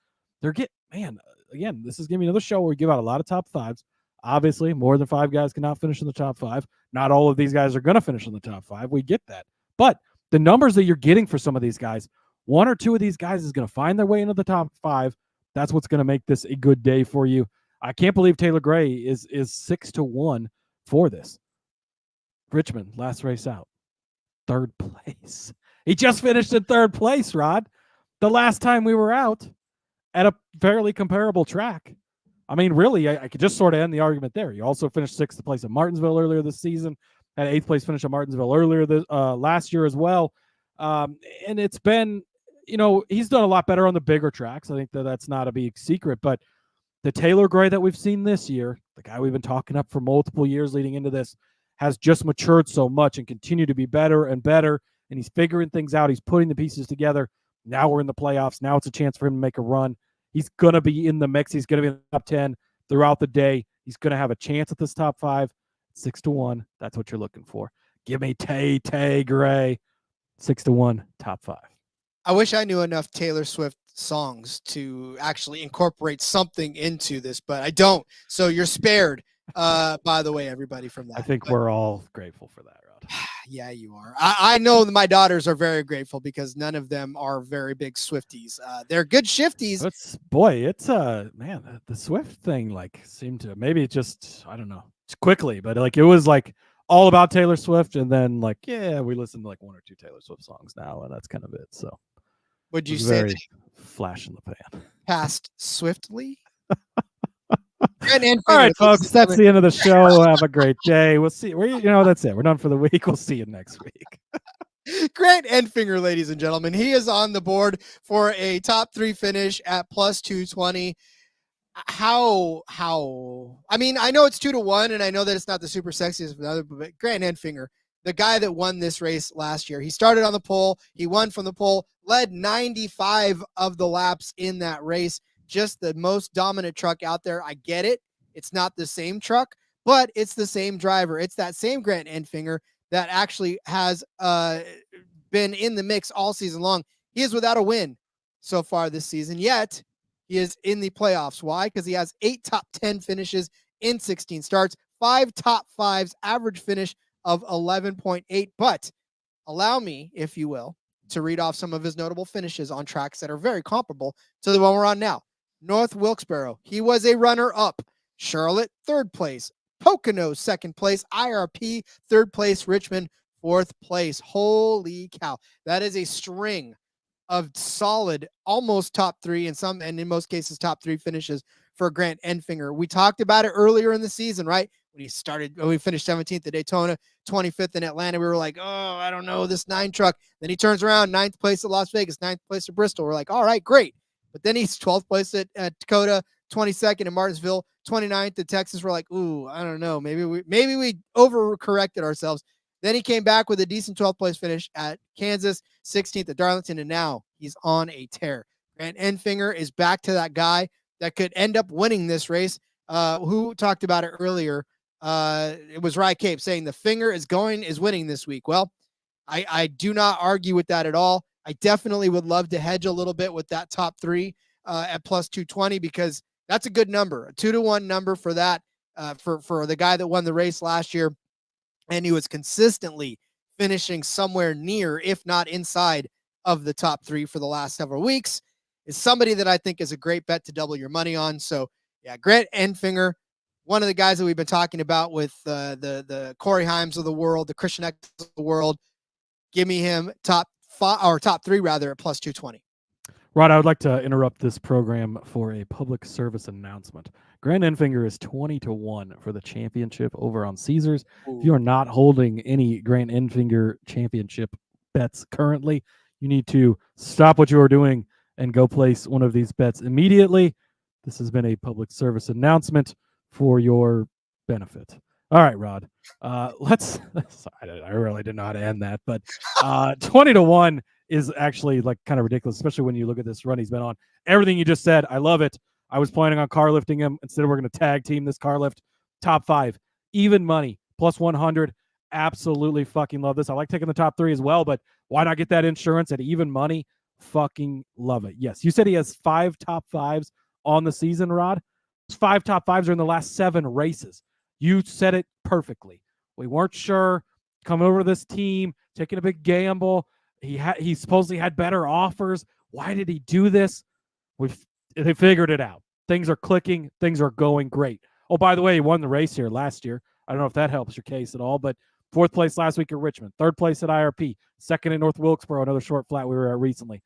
S6: Again, this is going to be another show where we give out a lot of top 5s. Obviously, more than 5 guys cannot finish in the top 5. Not all of these guys are going to finish in the top 5. We get that. But the numbers that you're getting for some of these guys, 1 or 2 of these guys is going to find their way into the top 5. That's what's going to make this a good day for you. I can't believe Taylor Gray is 6-1 for this. Richmond, last race out. 3rd place. He just finished in 3rd place, Rod. The last time we were out at a fairly comparable track. I mean, really, I could just sort of end the argument there. He also finished 6th place at Martinsville earlier this season. Had an 8th place finish at Martinsville earlier last year as well. And it's been, he's done a lot better on the bigger tracks. I think that's not a big secret. But the Taylor Gray that we've seen this year, the guy we've been talking up for multiple years leading into this, has just matured so much and continued to be better and better. And he's figuring things out. He's putting the pieces together. Now we're in the playoffs. Now it's a chance for him to make a run. He's going to be in the mix. He's going to be in the top 10 throughout the day. He's going to have a chance at this top 5. 6-1. That's what you're looking for. Give me Tay Gray. 6-1, top 5.
S1: I wish I knew enough Taylor Swift songs to actually incorporate something into this, but I don't. So you're spared, by the way, everybody, from that.
S6: I think we're all grateful for that, Rod.
S1: Yeah, you are. I know that my daughters are very grateful because none of them are very big Swifties. They're good shifties.
S6: It's man, the Swift thing seemed to, maybe it just, I don't know, quickly, but it was all about Taylor Swift, and then we listen to 1 or 2 Taylor Swift songs now, and that's kind of it. So
S1: would you say
S6: very flash in the pan?
S1: Passed swiftly?
S6: All right, folks, that's the end of the show. Have a great day. We'll see. That's it. We're done for the week. We'll see you next week.
S1: Grant Enfinger, ladies and gentlemen. He is on the board for a top 3 finish at plus 220. I mean, I know it's 2-1, and I know that it's not the super sexiest of another, but Grant Enfinger, the guy that won this race last year, he started on the pole. He won from the pole, led 95 of the laps in that race. Just the most dominant truck out there. I get it. It's not the same truck, but it's the same driver. It's that same Grant Enfinger that actually has been in the mix all season long. He is without a win so far this season, yet he is in the playoffs. Why? Because he has 8 top 10 finishes in 16 starts, 5 top 5s, average finish of 11.8. But allow me, if you will, to read off some of his notable finishes on tracks that are very comparable to the one we're on now. North Wilkesboro, he was a runner-up. Charlotte, 3rd place. Pocono, 2nd place. IRP, 3rd place. Richmond, 4th place. Holy cow. That is a string of solid, almost top 3 and in most cases, top 3 finishes for Grant Enfinger. We talked about it earlier in the season, right? When we finished 17th at Daytona, 25th in Atlanta. We were like, oh, I don't know, this 9 truck. Then he turns around, 9th place at Las Vegas, 9th place at Bristol. We're like, all right, great. But then he's 12th place at Dakota, 22nd in Martinsville, 29th in Texas. We're like, ooh, I don't know. Maybe we overcorrected ourselves. Then he came back with a decent 12th place finish at Kansas, 16th at Darlington, and now he's on a tear. Grant Enfinger is back to that guy that could end up winning this race. Who talked about it earlier? It was Rye Cape saying the finger is winning this week. Well, I do not argue with that at all. I definitely would love to hedge a little bit with that top three at plus 220 because that's a good number, a 2-to-1 number for that for the guy that won the race last year. And he was consistently finishing somewhere near, if not inside of the top three for the last several weeks, is somebody that I think is a great bet to double your money on. So yeah, Grant Enfinger, one of the guys that we've been talking about with the Corey Himes of the world, the Christian X of the world. Give me him top three rather at plus 220.
S6: Rod, I would like to interrupt this program for a public service announcement. Grant Enfinger is 20-1 for the championship over on Caesars.
S1: Ooh.
S6: If you are not holding any Grant Enfinger championship bets currently, you need to stop what you are doing and go place one of these bets immediately. This has been a public service announcement for your benefit. All right, Rod. I really didn't know how to end that, but 20-1 is actually like kind of ridiculous, especially when you look at this run he's been on. Everything you just said, I love it. I was planning on car lifting him. Instead, we're going to tag team this car lift. Top 5, even money, plus 100. Absolutely fucking love this. I like taking the top 3 as well, but why not get that insurance at even money? Fucking love it. Yes, you said he has 5 top 5s on the season, Rod. 5 top 5s are in the last 7 races. You said it perfectly. We weren't sure coming over to this team, taking a big gamble. He supposedly had better offers. Why did he do this? They figured it out. Things are clicking. Things are going great. Oh, by the way, he won the race here last year. I don't know if that helps your case at all, but 4th place last week at Richmond, 3rd place at IRP, 2nd at North Wilkesboro, another short flat we were at recently.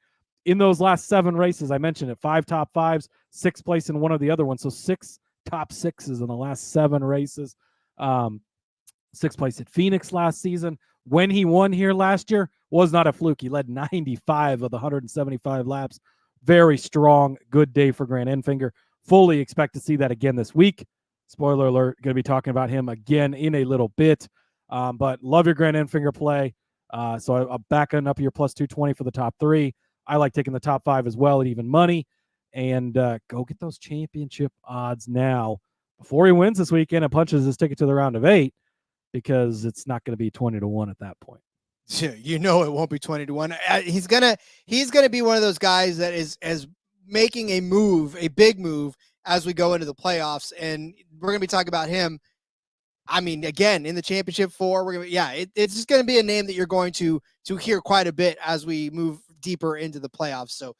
S6: In those last 7 races, I mentioned it, 5 top 5s, 6th place in one of the other ones. So 6 top 6s in the last 7 races. 6th place at Phoenix last season. When he won here last year, was not a fluke. He led 95 of the 175 laps. Very strong, good day for Grant Enfinger. Fully expect to see that again this week. Spoiler alert, going to be talking about him again in a little bit. But love your Grant Enfinger play. So I'm backing up your plus 220 for the top 3. I like taking the top 5 as well at even money. And go get those championship odds now before he wins this weekend and punches his ticket to the round of 8, because it's not going to be 20-1 at that point.
S1: You know it won't be 20-1. He's gonna be one of those guys that is making a big move as we go into the playoffs, and we're gonna be talking about him. I mean, again, in the championship 4, it's just gonna be a name that you're going to hear quite a bit as we move deeper into the playoffs. So,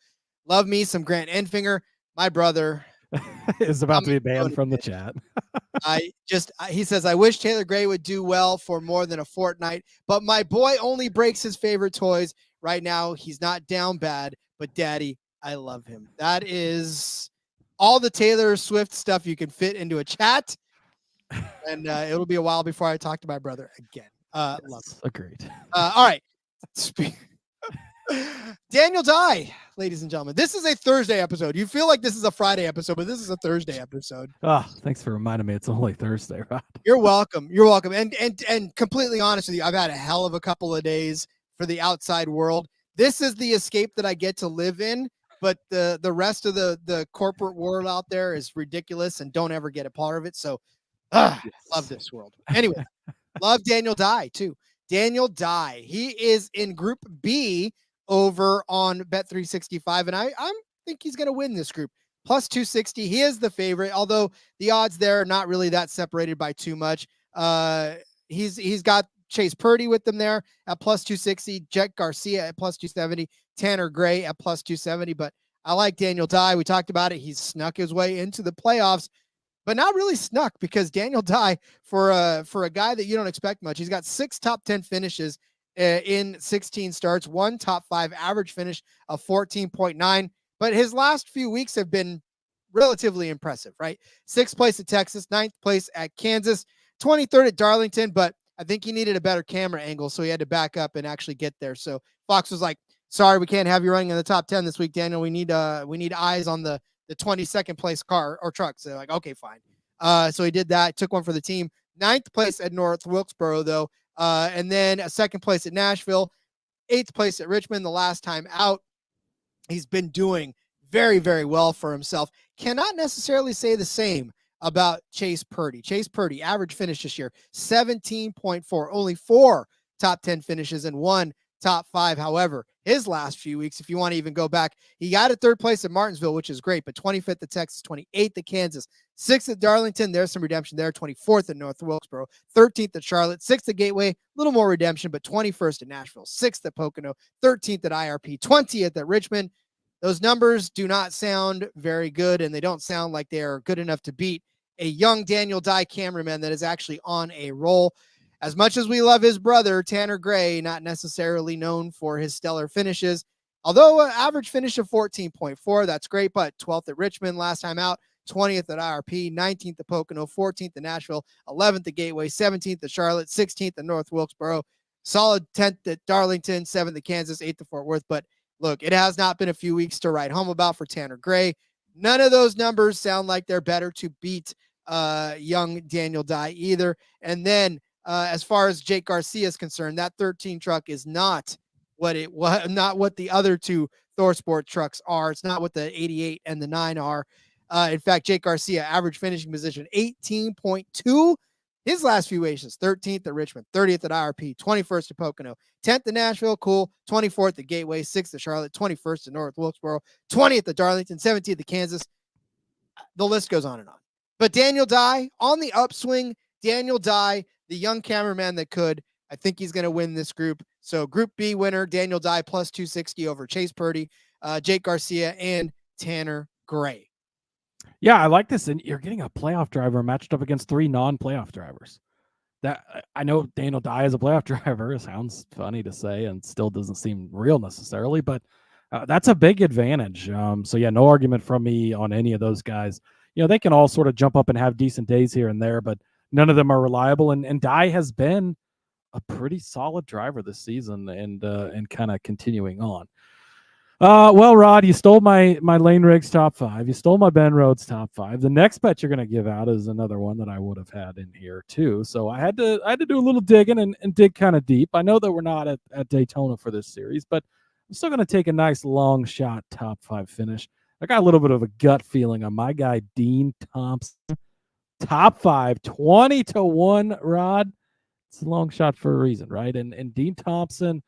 S1: love me some Grant Enfinger. My brother
S6: is about to be banned from the chat.
S1: He says, I wish Taylor Gray would do well for more than a fortnight, but my boy only breaks his favorite toys. Right now, he's not down bad, but Daddy, I love him. That is all the Taylor Swift stuff you can fit into a chat. And it'll be a while before I talk to my brother again.
S6: Yes,
S1: love it.
S6: Agreed.
S1: All right. Daniel Dye, ladies and gentlemen. This is a Thursday episode. You feel like this is a Friday episode, but this is a Thursday episode.
S6: Thanks for reminding me it's only Thursday, Rod.
S1: You're welcome. You're welcome. And completely honest with you, I've had a hell of a couple of days for the outside world. This is the escape that I get to live in, but the rest of the corporate world out there is ridiculous and don't ever get a part of it. So love this world. Anyway, love Daniel Dye too. Daniel Dye. He is in Group B over on Bet365, and I think he's going to win this group. Plus 260. He is the favorite, although the odds there are not really that separated by too much. He's got Chase Purdy with them there at plus 260, Jet Garcia at plus 270, Tanner Gray at plus 270. But I like Daniel Dye. We talked about it. He's snuck his way into the playoffs, but not really snuck, because Daniel Dye, for a guy that you don't expect much, he's got 6 top 10 finishes in 16 starts, 1 top 5 average finish of 14.9. But his last few weeks have been relatively impressive, right? 6th place at Texas, 9th place at Kansas, 23rd at Darlington, but I think he needed a better camera angle, so he had to back up and actually get there. So Fox was like, sorry, we can't have you running in the top 10 this week, Daniel. We need eyes on the the 22nd place car or truck. So they're like, okay, fine. So he did that, took one for the team. 9th place at North Wilkesboro, though. And then a 2nd place at Nashville, 8th place at Richmond the last time out. He's been doing very, very well for himself. Cannot necessarily say the same about Chase Purdy. Chase Purdy, average finish this year, 17.4. Only 4 top 10 finishes and 1 top 5. However, his last few weeks, if you want to even go back, he got a 3rd place at Martinsville, which is great, but 25th at Texas, 28th at Kansas, 6th at Darlington. There's some redemption there. 24th at North Wilkesboro, 13th at Charlotte, 6th at Gateway, a little more redemption, but 21st at Nashville, 6th at Pocono, 13th at IRP, 20th at Richmond. Those numbers do not sound very good, and they don't sound like they are good enough to beat a young Daniel Dye cameraman that is actually on a roll. As much as we love his brother, Tanner Gray, not necessarily known for his stellar finishes, although an average finish of 14.4, that's great, but 12th at Richmond last time out, 20th at IRP, 19th at Pocono, 14th at Nashville, 11th at Gateway, 17th at Charlotte, 16th at North Wilkesboro, solid 10th at Darlington, 7th at Kansas, 8th at Fort Worth. But look, it has not been a few weeks to write home about for Tanner Gray. None of those numbers sound like they're better to beat young Daniel Dye either. And then as far as Jake Garcia is concerned, that 13 truck is not what it was, not what the other 2 ThorSport trucks are. It's not what the 88 and the 9 are. In fact, Jake Garcia, average finishing position, 18.2. His last few races, 13th at Richmond, 30th at IRP, 21st at Pocono, 10th at Nashville, cool, 24th at Gateway, 6th at Charlotte, 21st at North Wilkesboro, 20th at Darlington, 17th at Kansas. The list goes on and on. But Daniel Dye on the upswing. Daniel Dye, the young cameraman that could. I think he's going to win this group. So Group B winner, Daniel Dye plus 260 over Chase Purdy, Jake Garcia, and Tanner Gray.
S6: Yeah, I like this. And you're getting a playoff driver matched up against 3 non-playoff drivers. That I know Daniel Dye is a playoff driver. It sounds funny to say and still doesn't seem real necessarily, but that's a big advantage. So yeah, no argument from me on any of those guys. You know, they can all sort of jump up and have decent days here and there, but none of them are reliable. And Dye has been a pretty solid driver this season and kind of continuing on. Well, Rod, you stole my Lane Riggs top 5. You stole my Ben Rhodes top 5. The next bet you're going to give out is another one that I would have had in here too. So I had to do a little digging and dig kind of deep. I know that we're not at Daytona for this series, but I'm still going to take a nice long shot top 5 finish. I got a little bit of a gut feeling on my guy, Dean Thompson. Top 5, 20-1, Rod. It's a long shot for a reason, right? And Dean Thompson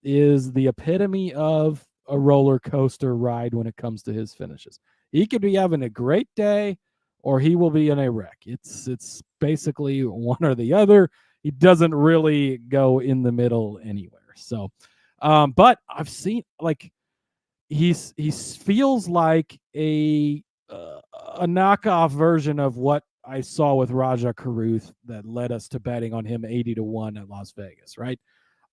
S6: is the epitome of a roller coaster ride when it comes to his finishes. He could be having a great day or he will be in a wreck. It's basically one or the other. He doesn't really go in the middle anywhere. So, but I've seen like he feels like a knockoff version of what I saw with Raja Caruth that led us to betting on him 80-1 at Las Vegas, right?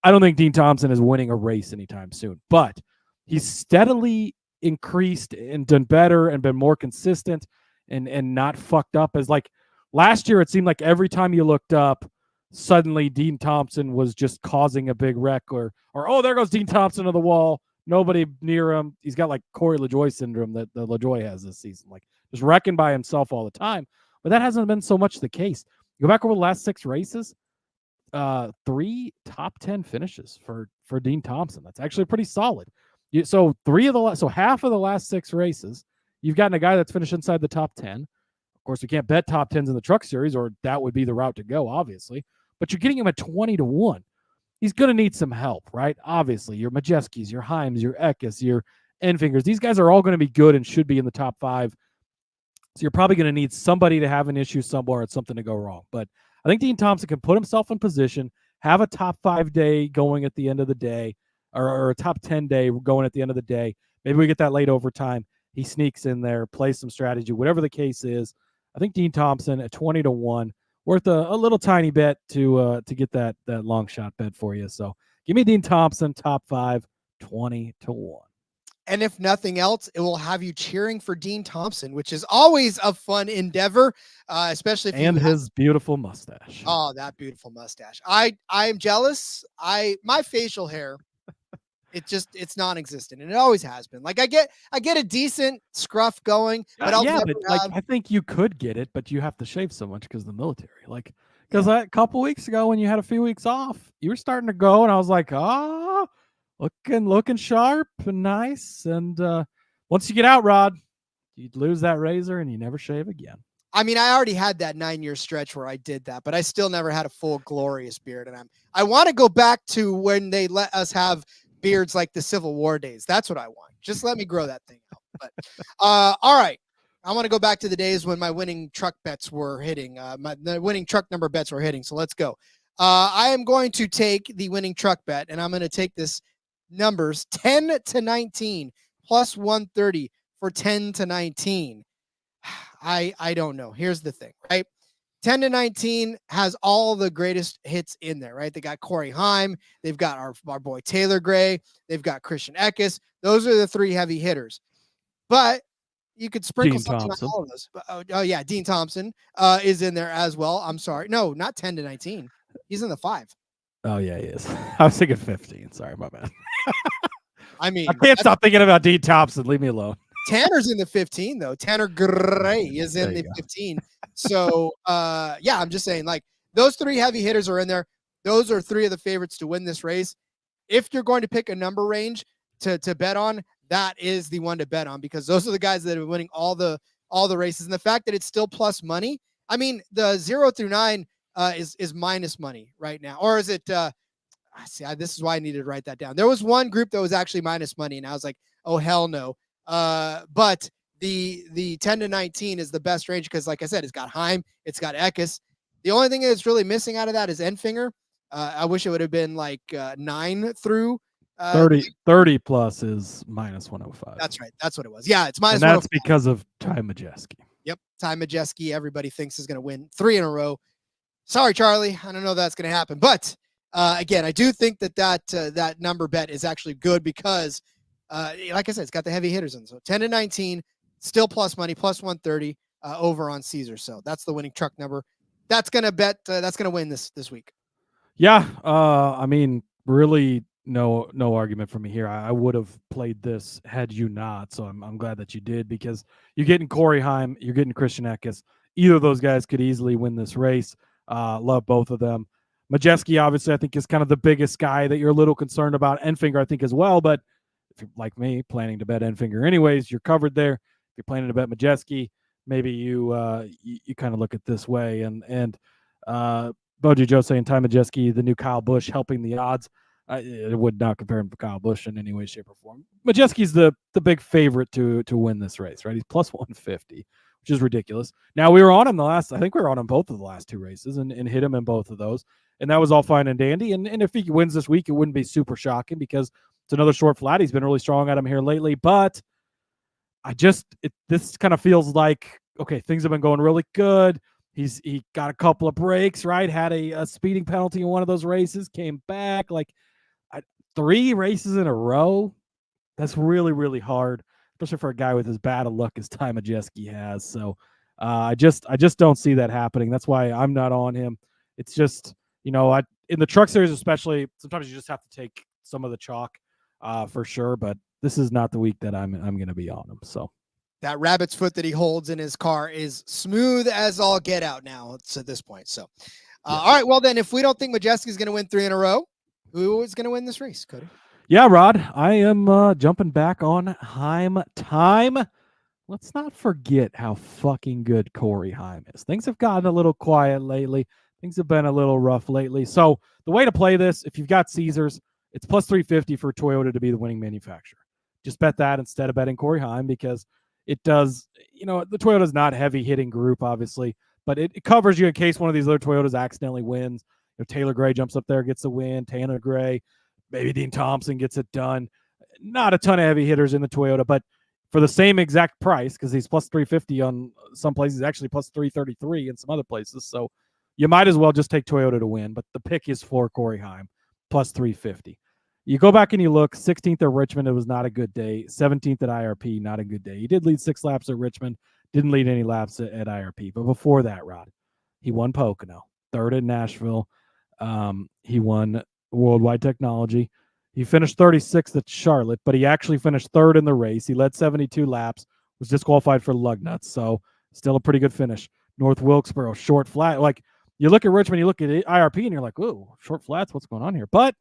S6: I don't think Dean Thompson is winning a race anytime soon, but he's steadily increased and done better and been more consistent and not fucked up. As like last year, it seemed like every time you looked up, suddenly Dean Thompson was just causing a big wreck or oh, there goes Dean Thompson to the wall. Nobody near him. He's got like Corey LaJoie syndrome that the LaJoie has this season, like just wrecking by himself all the time. But that hasn't been so much the case. Go back over the last 6 races, 3 top 10 finishes for Dean Thompson. That's actually pretty solid. So half of the last 6 races, you've gotten a guy that's finished inside the top 10. Of course, we can't bet top 10s in the Truck Series, or that would be the route to go, obviously. But you're getting him at 20-1. He's going to need some help, right? Obviously, your Majeskis, your Heims, your Eckes, your Enfingers. These guys are all going to be good and should be in the top 5. So you're probably going to need somebody to have an issue somewhere and something to go wrong. But I think Dean Thompson can put himself in position, have a top 5 day going at the end of the day, or a top 10 day going at the end of the day. Maybe we get that late overtime. He sneaks in there, plays some strategy, whatever the case is. I think Dean Thompson at 20-1, worth a little tiny bet to get that long shot bet for you. So give me Dean Thompson, top 5, 20-1.
S1: And if nothing else, it will have you cheering for Dean Thompson, which is always a fun endeavor, especially if
S6: his beautiful mustache.
S1: Oh, that beautiful mustache. I am jealous. My facial hair It's non-existent, and it always has been. Like I get a decent scruff going, but I'll never have...
S6: I think you could get it, but you have to shave so much because of the military. Like, because a couple weeks ago when you had a few weeks off, you were starting to go, and I was like, looking sharp and nice. And once you get out, Rod, you'd lose that razor and you never shave again.
S1: I mean, I already had that 9-year stretch where I did that, but I still never had a full glorious beard. And I want to go back to when they let us have beards like the Civil War days. That's what I want. Just let me grow that thing out. But all right. I want to go back to the days when my winning truck bets were hitting. The winning truck number bets were hitting. So let's go. I am going to take the winning truck bet, and I'm going to take this numbers 10 to 19 plus 130 for 10 to 19. I don't know. Here's the thing, right? 10 to 19 has all the greatest hits in there, right? They got Corey Heim. They've got our boy Taylor Gray. They've got Christian Eckes. Those are the three heavy hitters. But you could sprinkle something on all of those. Oh, yeah. Dean Thompson is in there as well. I'm sorry. No, not 10 to 19. He's in the 5.
S6: Oh, yeah, he is. I was thinking 15. Sorry, my bad.
S1: I mean,
S6: I can't stop thinking about Dean Thompson. Leave me alone.
S1: Tanner's in the 15, though. Tanner Gray is in the 15. So, yeah, I'm just saying, like, those three heavy hitters are in there. Those are three of the favorites to win this race. If you're going to pick a number range to bet on, that is the one to bet on, because those are the guys that are winning all the races. And the fact that it's still plus money, I mean, the 0 through 9 is minus money right now. Or is it, this is why I needed to write that down. There was one group that was actually minus money, and I was like, oh, hell no. But the 10 to 19 is the best range because, like I said, it's got Heim, it's got Eckes. The only thing that's really missing out of that is Enfinger. I wish it would have been like 9 through
S6: 30 plus is minus 105.
S1: That's right. That's what it was. Yeah, it's minus.
S6: And that's because of Ty Majeski.
S1: Yep, Ty Majeski. Everybody thinks is going to win 3 in a row. Sorry, Charlie. I don't know that's going to happen, but again, I do think that number bet is actually good because. Like I said, it's got the heavy hitters in. So 10 to 19, still plus money, plus 130 over on Caesar. So that's the winning truck number. That's going to bet. That's going to win this week.
S6: Yeah. I mean, really no argument for me here. I would have played this had you not. So I'm glad that you did, because you're getting Corey Heim, you're getting Christian Eckes. Either of those guys could easily win this race. Love both of them. Majeski, obviously, I think is kind of the biggest guy that you're a little concerned about. Enfinger, I think, as well, but if you're like me, planning to bet Enfinger anyways, you're covered there. If you're planning to bet Majeski, maybe you kind of look at this way. And Boji Joe saying Ty Majeski, the new Kyle Busch, helping the odds. I would not compare him to Kyle Busch in any way, shape, or form. Majeski's the big favorite to win this race, right? He's plus 150, which is ridiculous. Now, we were on him I think we were on him both of the last 2 races and hit him in both of those. And that was all fine and dandy. And if he wins this week, it wouldn't be super shocking because it's another short flat. He's been really strong at him here lately, but this kind of feels like, okay, things have been going really good. He got a couple of breaks, right? Had a speeding penalty in one of those races, came back. Like 3 races in a row. That's really, really hard, especially for a guy with as bad a luck as Ty Majeski has. So I just don't see that happening. That's why I'm not on him. It's just, in the truck series especially, sometimes you just have to take some of the chalk. For sure, but this is not the week that I'm going to be on him. So
S1: that rabbit's foot that he holds in his car is smooth as all get out now. It's at this point. So, all right. Well, then, if we don't think Majeski is going to win 3 in a row, who is going to win this race, Cody?
S6: Yeah, Rod, I am jumping back on Heim time. Let's not forget how fucking good Corey Heim is. Things have gotten a little quiet lately. Things have been a little rough lately. So the way to play this, if you've got Caesars, it's plus 350 for Toyota to be the winning manufacturer. Just bet that instead of betting Corey Heim, because it does, the Toyota's not a heavy hitting group, obviously, but it covers you in case one of these other Toyotas accidentally wins. Taylor Gray jumps up there, gets the win. Tanner Gray, maybe Dean Thompson gets it done. Not a ton of heavy hitters in the Toyota, but for the same exact price, because he's plus 350 on some places, actually plus 333 in some other places. So you might as well just take Toyota to win, but the pick is for Corey Heim. Plus 350. You go back and you look, 16th at Richmond, it was not a good day. 17th at IRP, not a good day. He did lead 6 laps at Richmond, didn't lead any laps at IRP. But before that, Rod, he won Pocono, 3rd at Nashville. He won Worldwide Technology. He finished 36th at Charlotte, but he actually finished third in the race. He led 72 laps, was disqualified for lug nuts, so still a pretty good finish. North Wilkesboro, short flat. Like, you look at Richmond, you look at IRP, and you're like, ooh, short flats, what's going on here? But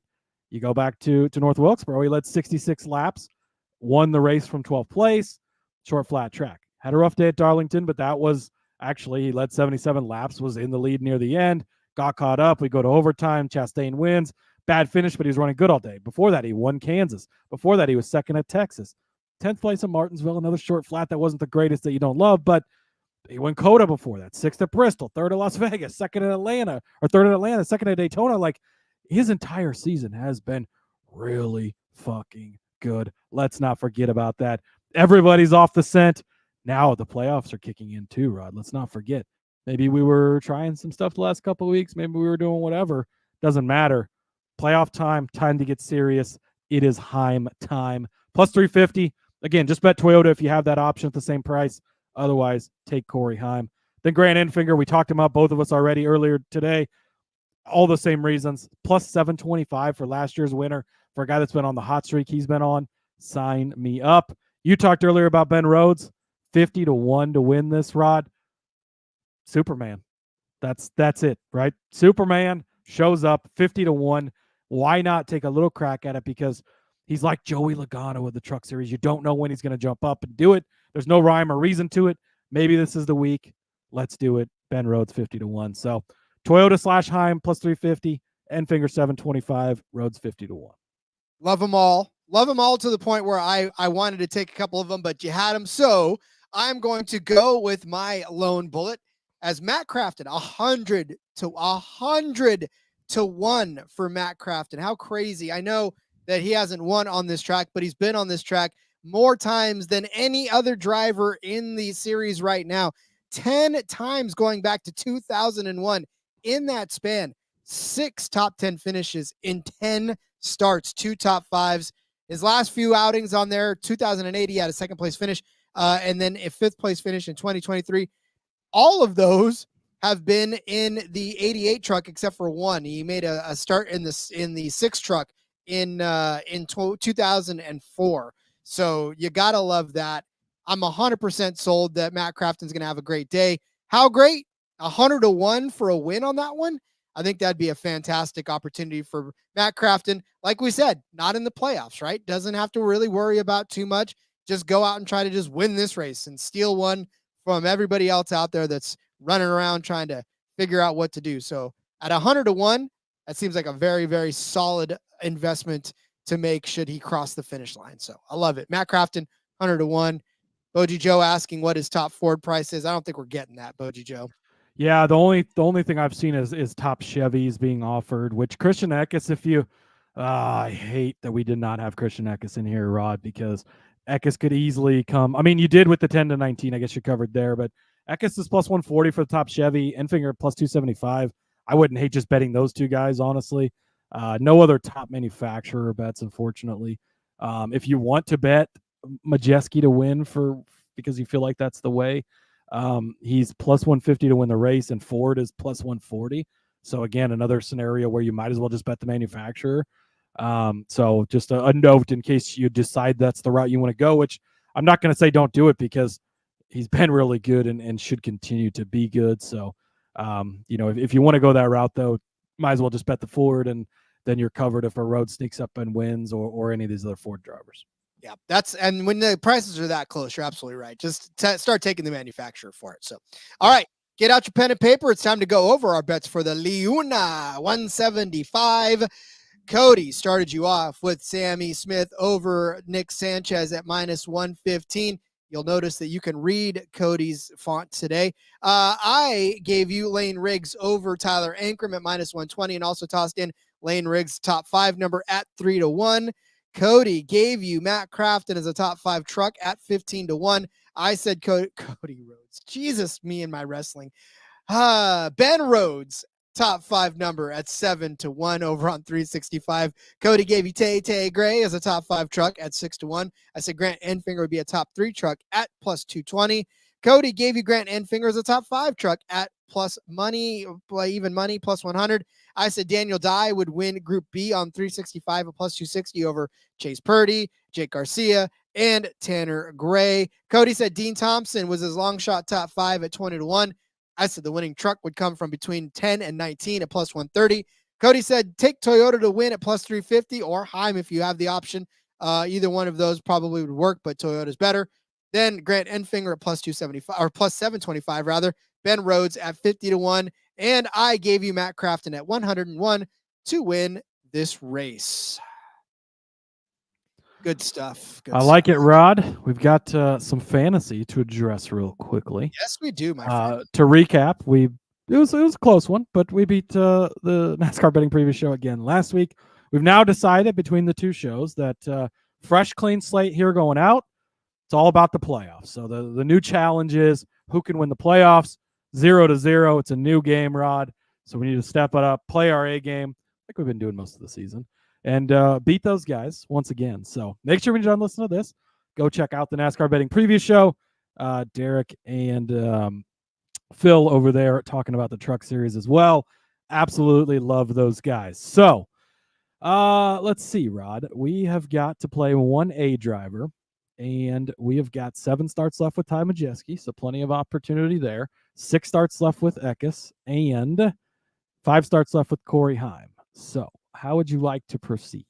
S6: you go back to North Wilkesboro, he led 66 laps, won the race from 12th place, short flat track. Had a rough day at Darlington, but that was actually, he led 77 laps, was in the lead near the end, got caught up. We go to overtime, Chastain wins. Bad finish, but he was running good all day. Before that, he won Kansas. Before that, he was second at Texas. 10th place at Martinsville, another short flat that wasn't the greatest that you don't love, but he won COTA before that. 6th at Bristol, 3rd at Las Vegas, 2nd at Atlanta, or 3rd at Atlanta, 2nd at Daytona. Like, his entire season has been really fucking good. Let's not forget about that. Everybody's off the scent. Now the playoffs are kicking in too, Rod. Let's not forget. Maybe we were trying some stuff the last couple of weeks. Maybe we were doing whatever. Doesn't matter. Playoff time to get serious. It is Heim time. Plus 350. Again, just bet Toyota if you have that option at the same price. Otherwise, take Corey Heim. Then Grant Enfinger, we talked about both of us already earlier today. All the same reasons. Plus 725 for last year's winner. For a guy that's been on the hot streak he's been on, sign me up. You talked earlier about Ben Rhodes. 50-1 to win this, Rod. Superman. That's it, right? Superman shows up 50-1. Why not take a little crack at it? Because he's like Joey Logano with the Truck Series. You don't know when he's going to jump up and do it. There's no rhyme or reason to it. Maybe this is the week. Let's do it. Ben Rhodes 50-1. So Toyota / Heim plus 350, Enfinger 725, Rhodes 50-1.
S1: Love them all. Love them all to the point where I wanted to take a couple of them, but you had them. So I'm going to go with my lone bullet as Matt Crafton, 100-1 for Matt Crafton. How crazy. I know that he hasn't won on this track, but he's been on this track more times than any other driver in the series right now. 10 times going back to 2001 in that span. 6 top 10 finishes in 10 starts, 2 top 5s. His last few outings on there, 2008, he had a second place finish, and then a 5th place finish in 2023. All of those have been in the 88 truck except for one. He made a start in the 6 truck in 2004. So you got to love that. I'm 100% sold that Matt Crafton's going to have a great day. How great? 100-1 for a win on that one. I think that'd be a fantastic opportunity for Matt Crafton. Like we said, not in the playoffs, right? Doesn't have to really worry about too much. Just go out and try to just win this race and steal one from everybody else out there that's running around trying to figure out what to do. So at 100-1, that seems like a very, very solid investment to make should he cross the finish line. So I love it. Matt Crafton, 100-1. Boji Joe asking what his top Ford price is. I don't think we're getting that, Boji Joe.
S6: Yeah, the only thing I've seen is top Chevys being offered, which Christian Eckes, if you I hate that we did not have Christian Eckes in here, Rod, because Eckes could easily come. I mean, you did with the 10-19, I guess you covered there, but Eckes is plus 140 for the top Chevy, Enfinger plus 275. I wouldn't hate just betting those two guys, honestly. No other top manufacturer bets, unfortunately. If you want to bet Majeski to win because you feel like that's the way, he's plus 150 to win the race, and Ford is plus 140. So again, another scenario where you might as well just bet the manufacturer. So just a note in case you decide that's the route you want to go, which I'm not going to say don't do it because he's been really good and should continue to be good. So, if you want to go that route, though, might as well just bet the Ford, and then you're covered if a road sneaks up and wins or any of these other Ford drivers.
S1: Yeah, and when the prices are that close, you're absolutely right. Just start taking the manufacturer for it. So, all right, get out your pen and paper. It's time to go over our bets for the LiUNA 175. Cody started you off with Sammy Smith over Nick Sanchez at minus 115. You'll notice that you can read Cody's font today. I gave you Lane Riggs over Tyler Ankrum at minus 120 and also tossed in Lane Riggs' top 5 number at 3-1. Cody gave you Matt Crafton as a top 5 truck at 15-1. I said Cody Rhodes. Jesus, me and my wrestling. Ben Rhodes, top 5 number at 7-1 over on 365. Cody gave you Tay Gray as a top 5 truck at 6-1. I said Grant Enfinger would be a top 3 truck at plus 220. Cody gave you Grant Enfinger as a top 5 truck at plus money, even money plus 100. I said Daniel Dye would win Group B on 365 at plus 260 over Chase Purdy, Jake Garcia, and Tanner Gray. Cody said Dean Thompson was his long shot top 5 at 20-1. I said the winning truck would come from between 10 and 19 at plus 130. Cody said take Toyota to win at plus 350 or Heim if you have the option. Either one of those probably would work, but Toyota's better. Then Grant Enfinger at plus 275 or plus 725 rather. Ben Rhodes at 50-1. And I gave you Matt Crafton at 101 to win this race. Good stuff.
S6: I like it, Rod. We've got some fantasy to address real quickly.
S1: Yes, we do, my friend.
S6: To recap, it was a close one, but we beat the NASCAR betting preview show again last week. We've now decided between the two shows that fresh, clean slate here going out. It's all about the playoffs. So the new challenge is who can win the playoffs. 0-0. It's a new game, Rod. So we need to step it up, play our A game, like we've been doing most of the season, and beat those guys once again. So make sure when you're done listening to this, go check out the NASCAR betting preview show. Derek and Phil over there talking about the Truck Series as well. Absolutely love those guys. So let's see, Rod. We have got to play one A driver, and we have got 7 starts left with Ty Majeski, so plenty of opportunity there. 6 starts left with Eckes, and 5 starts left with Corey Heim. So how would you like to proceed?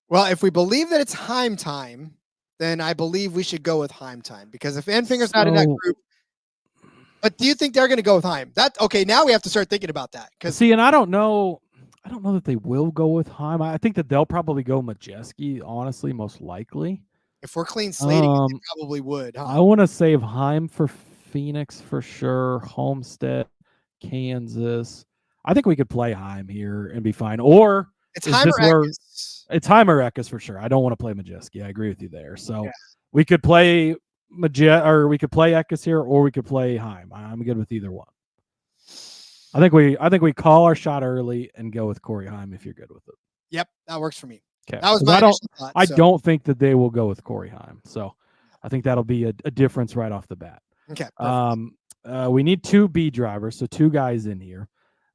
S1: Well, if we believe that it's Heim time, then I believe we should go with Heim time, because if Enfinger's not in that group, but do you think they're going to go with Heim? Okay, now we have to start thinking about that.
S6: See, and I don't know that they will go with Heim. I think that they'll probably go Majeski, honestly, most likely.
S1: If we're clean slating, they probably would. Huh?
S6: I want to save Heim for Phoenix for sure. Homestead, Kansas. I think we could play Heim here and be fine. Or
S1: it's Heim or Eckes.
S6: It's Heim or Eckes for sure. I don't want to play Majeski. I agree with you there. So we could play we could play Eckes here, or we could play Heim. I'm good with either one. I think we call our shot early and go with Corey Heim if you're good with it.
S1: Yep, that works for me.
S6: Okay.
S1: That was my initial thought.
S6: I don't think that they will go with Corey Heim. So I think that'll be a difference right off the bat.
S1: Okay.
S6: We need 2 B drivers, so 2 guys in here.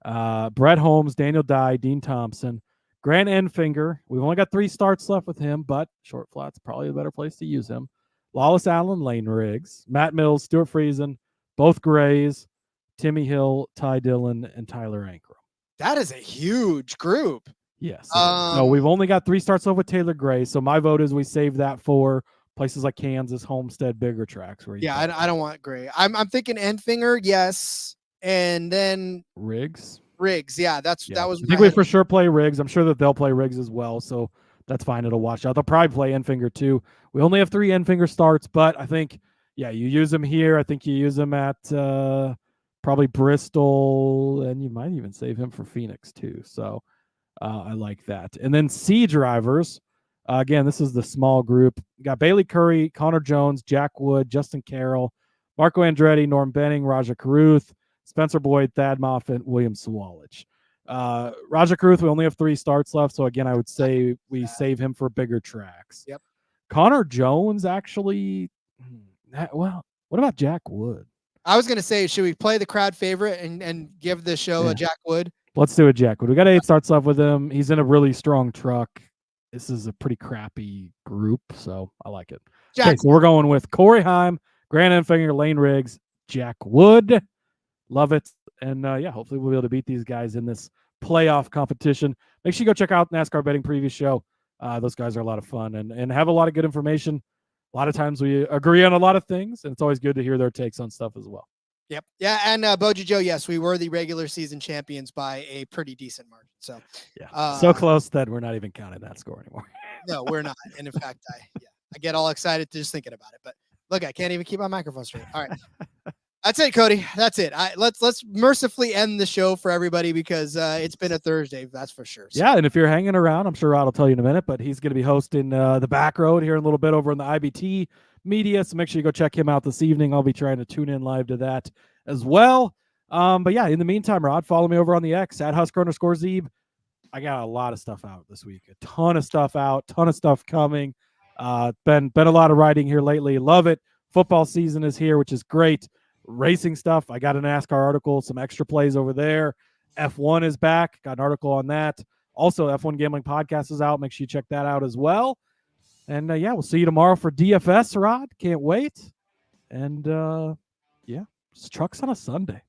S6: Brett Holmes, Daniel Dye, Dean Thompson, Grant Enfinger. We've only got 3 starts left with him, but short flat's probably a better place to use him. Lawless Allen, Lane Riggs, Matt Mills, Stuart Friesen, both Grays, Timmy Hill, Ty Dillon, and Tyler Ankrum.
S1: That is a huge group.
S6: Yes. No, we've only got 3 starts left with Taylor Gray, so my vote is we save that for places like Kansas, Homestead, bigger tracks. Where
S1: I don't want Gray. I'm thinking Enfinger, yes, and then
S6: Riggs.
S1: Yeah, that was.
S6: I think we for sure play Riggs. I'm sure that they'll play Riggs as well, so that's fine. It'll wash out. They'll probably play Enfinger too. We only have 3 Enfinger starts, but I think you use them here. I think you use them at probably Bristol, and you might even save him for Phoenix too. So I like that. And then C drivers. Again, this is the small group. You got Bailey Curry, Connor Jones, Jack Wood, Justin Carroll, Marco Andretti, Norm Benning, Raja Caruth, Spencer Boyd, Thad Moffitt, William Sawalich. Raja Caruth, we only have 3 starts left, so again, I would say we save him for bigger tracks.
S1: Yep.
S6: Connor Jones, actually, what about Jack Wood?
S1: I was going to say, should we play the crowd favorite and give the show a Jack Wood?
S6: Let's do a Jack Wood. We got 8 starts left with him. He's in a really strong truck. This is a pretty crappy group, so I like it. Okay, so we're going with Corey Heim, Grant Enfinger, Lane Riggs, Jack Wood. Love it. And hopefully we'll be able to beat these guys in this playoff competition. Make sure you go check out NASCAR betting preview show. Those guys are a lot of fun and have a lot of good information. A lot of times we agree on a lot of things, and it's always good to hear their takes on stuff as well.
S1: Yep. Yeah, and Boji Joe, yes, we were the regular season champions by a pretty decent margin. So
S6: so close that we're not even counting that score anymore.
S1: No, we're not. And in fact, I get all excited just thinking about it. But look, I can't even keep my microphone straight. All right. That's it, Cody. That's it. Let's mercifully end the show for everybody because it's been a Thursday, that's for sure. So.
S6: Yeah, and if you're hanging around, I'm sure Rod will tell you in a minute, but he's going to be hosting the Back Road here in a little bit over in the IBT media, so make sure you go check him out this evening. I'll be trying to tune in live to that as well. But yeah, in the meantime, Rod, follow me over on the X at Husker_Zeeb. I got a lot of stuff out this week. A ton of stuff out, ton of stuff coming. Been a lot of writing here lately. Love it. Football season is here, which is great. racing stuff. I got a NASCAR article, some extra plays over there. F1 is back. Got an article on that. Also, F1 Gambling Podcast is out. Make sure you check that out as well. And yeah, we'll see you tomorrow for DFS, Rod. Can't wait. And yeah, it's Trucks on a Sunday.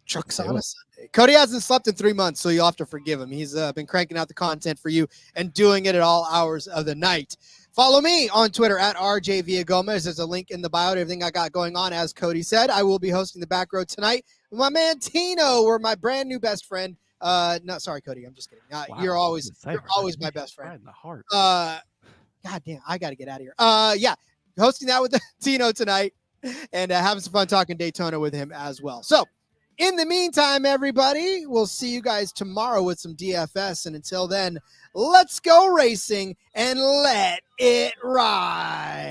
S1: Trucks on a Sunday. Cody hasn't slept in 3 months, so you'll have to forgive him. He's been cranking out the content for you and doing it at all hours of the night. Follow me on Twitter at RJ Villagomez. There's a link in the bio to everything I got going on. As Cody said, I will be hosting the Back Row tonight with my man Tino, or my brand new best friend. No, sorry, Cody. I'm just kidding.
S6: Wow,
S1: you're always my best friend.
S6: Right in the heart.
S1: God damn, I got to get out of here. Yeah, hosting that with Tino tonight and having some fun talking Daytona with him as well. So, in the meantime, everybody, we'll see you guys tomorrow with some DFS. And until then, let's go racing and let it ride.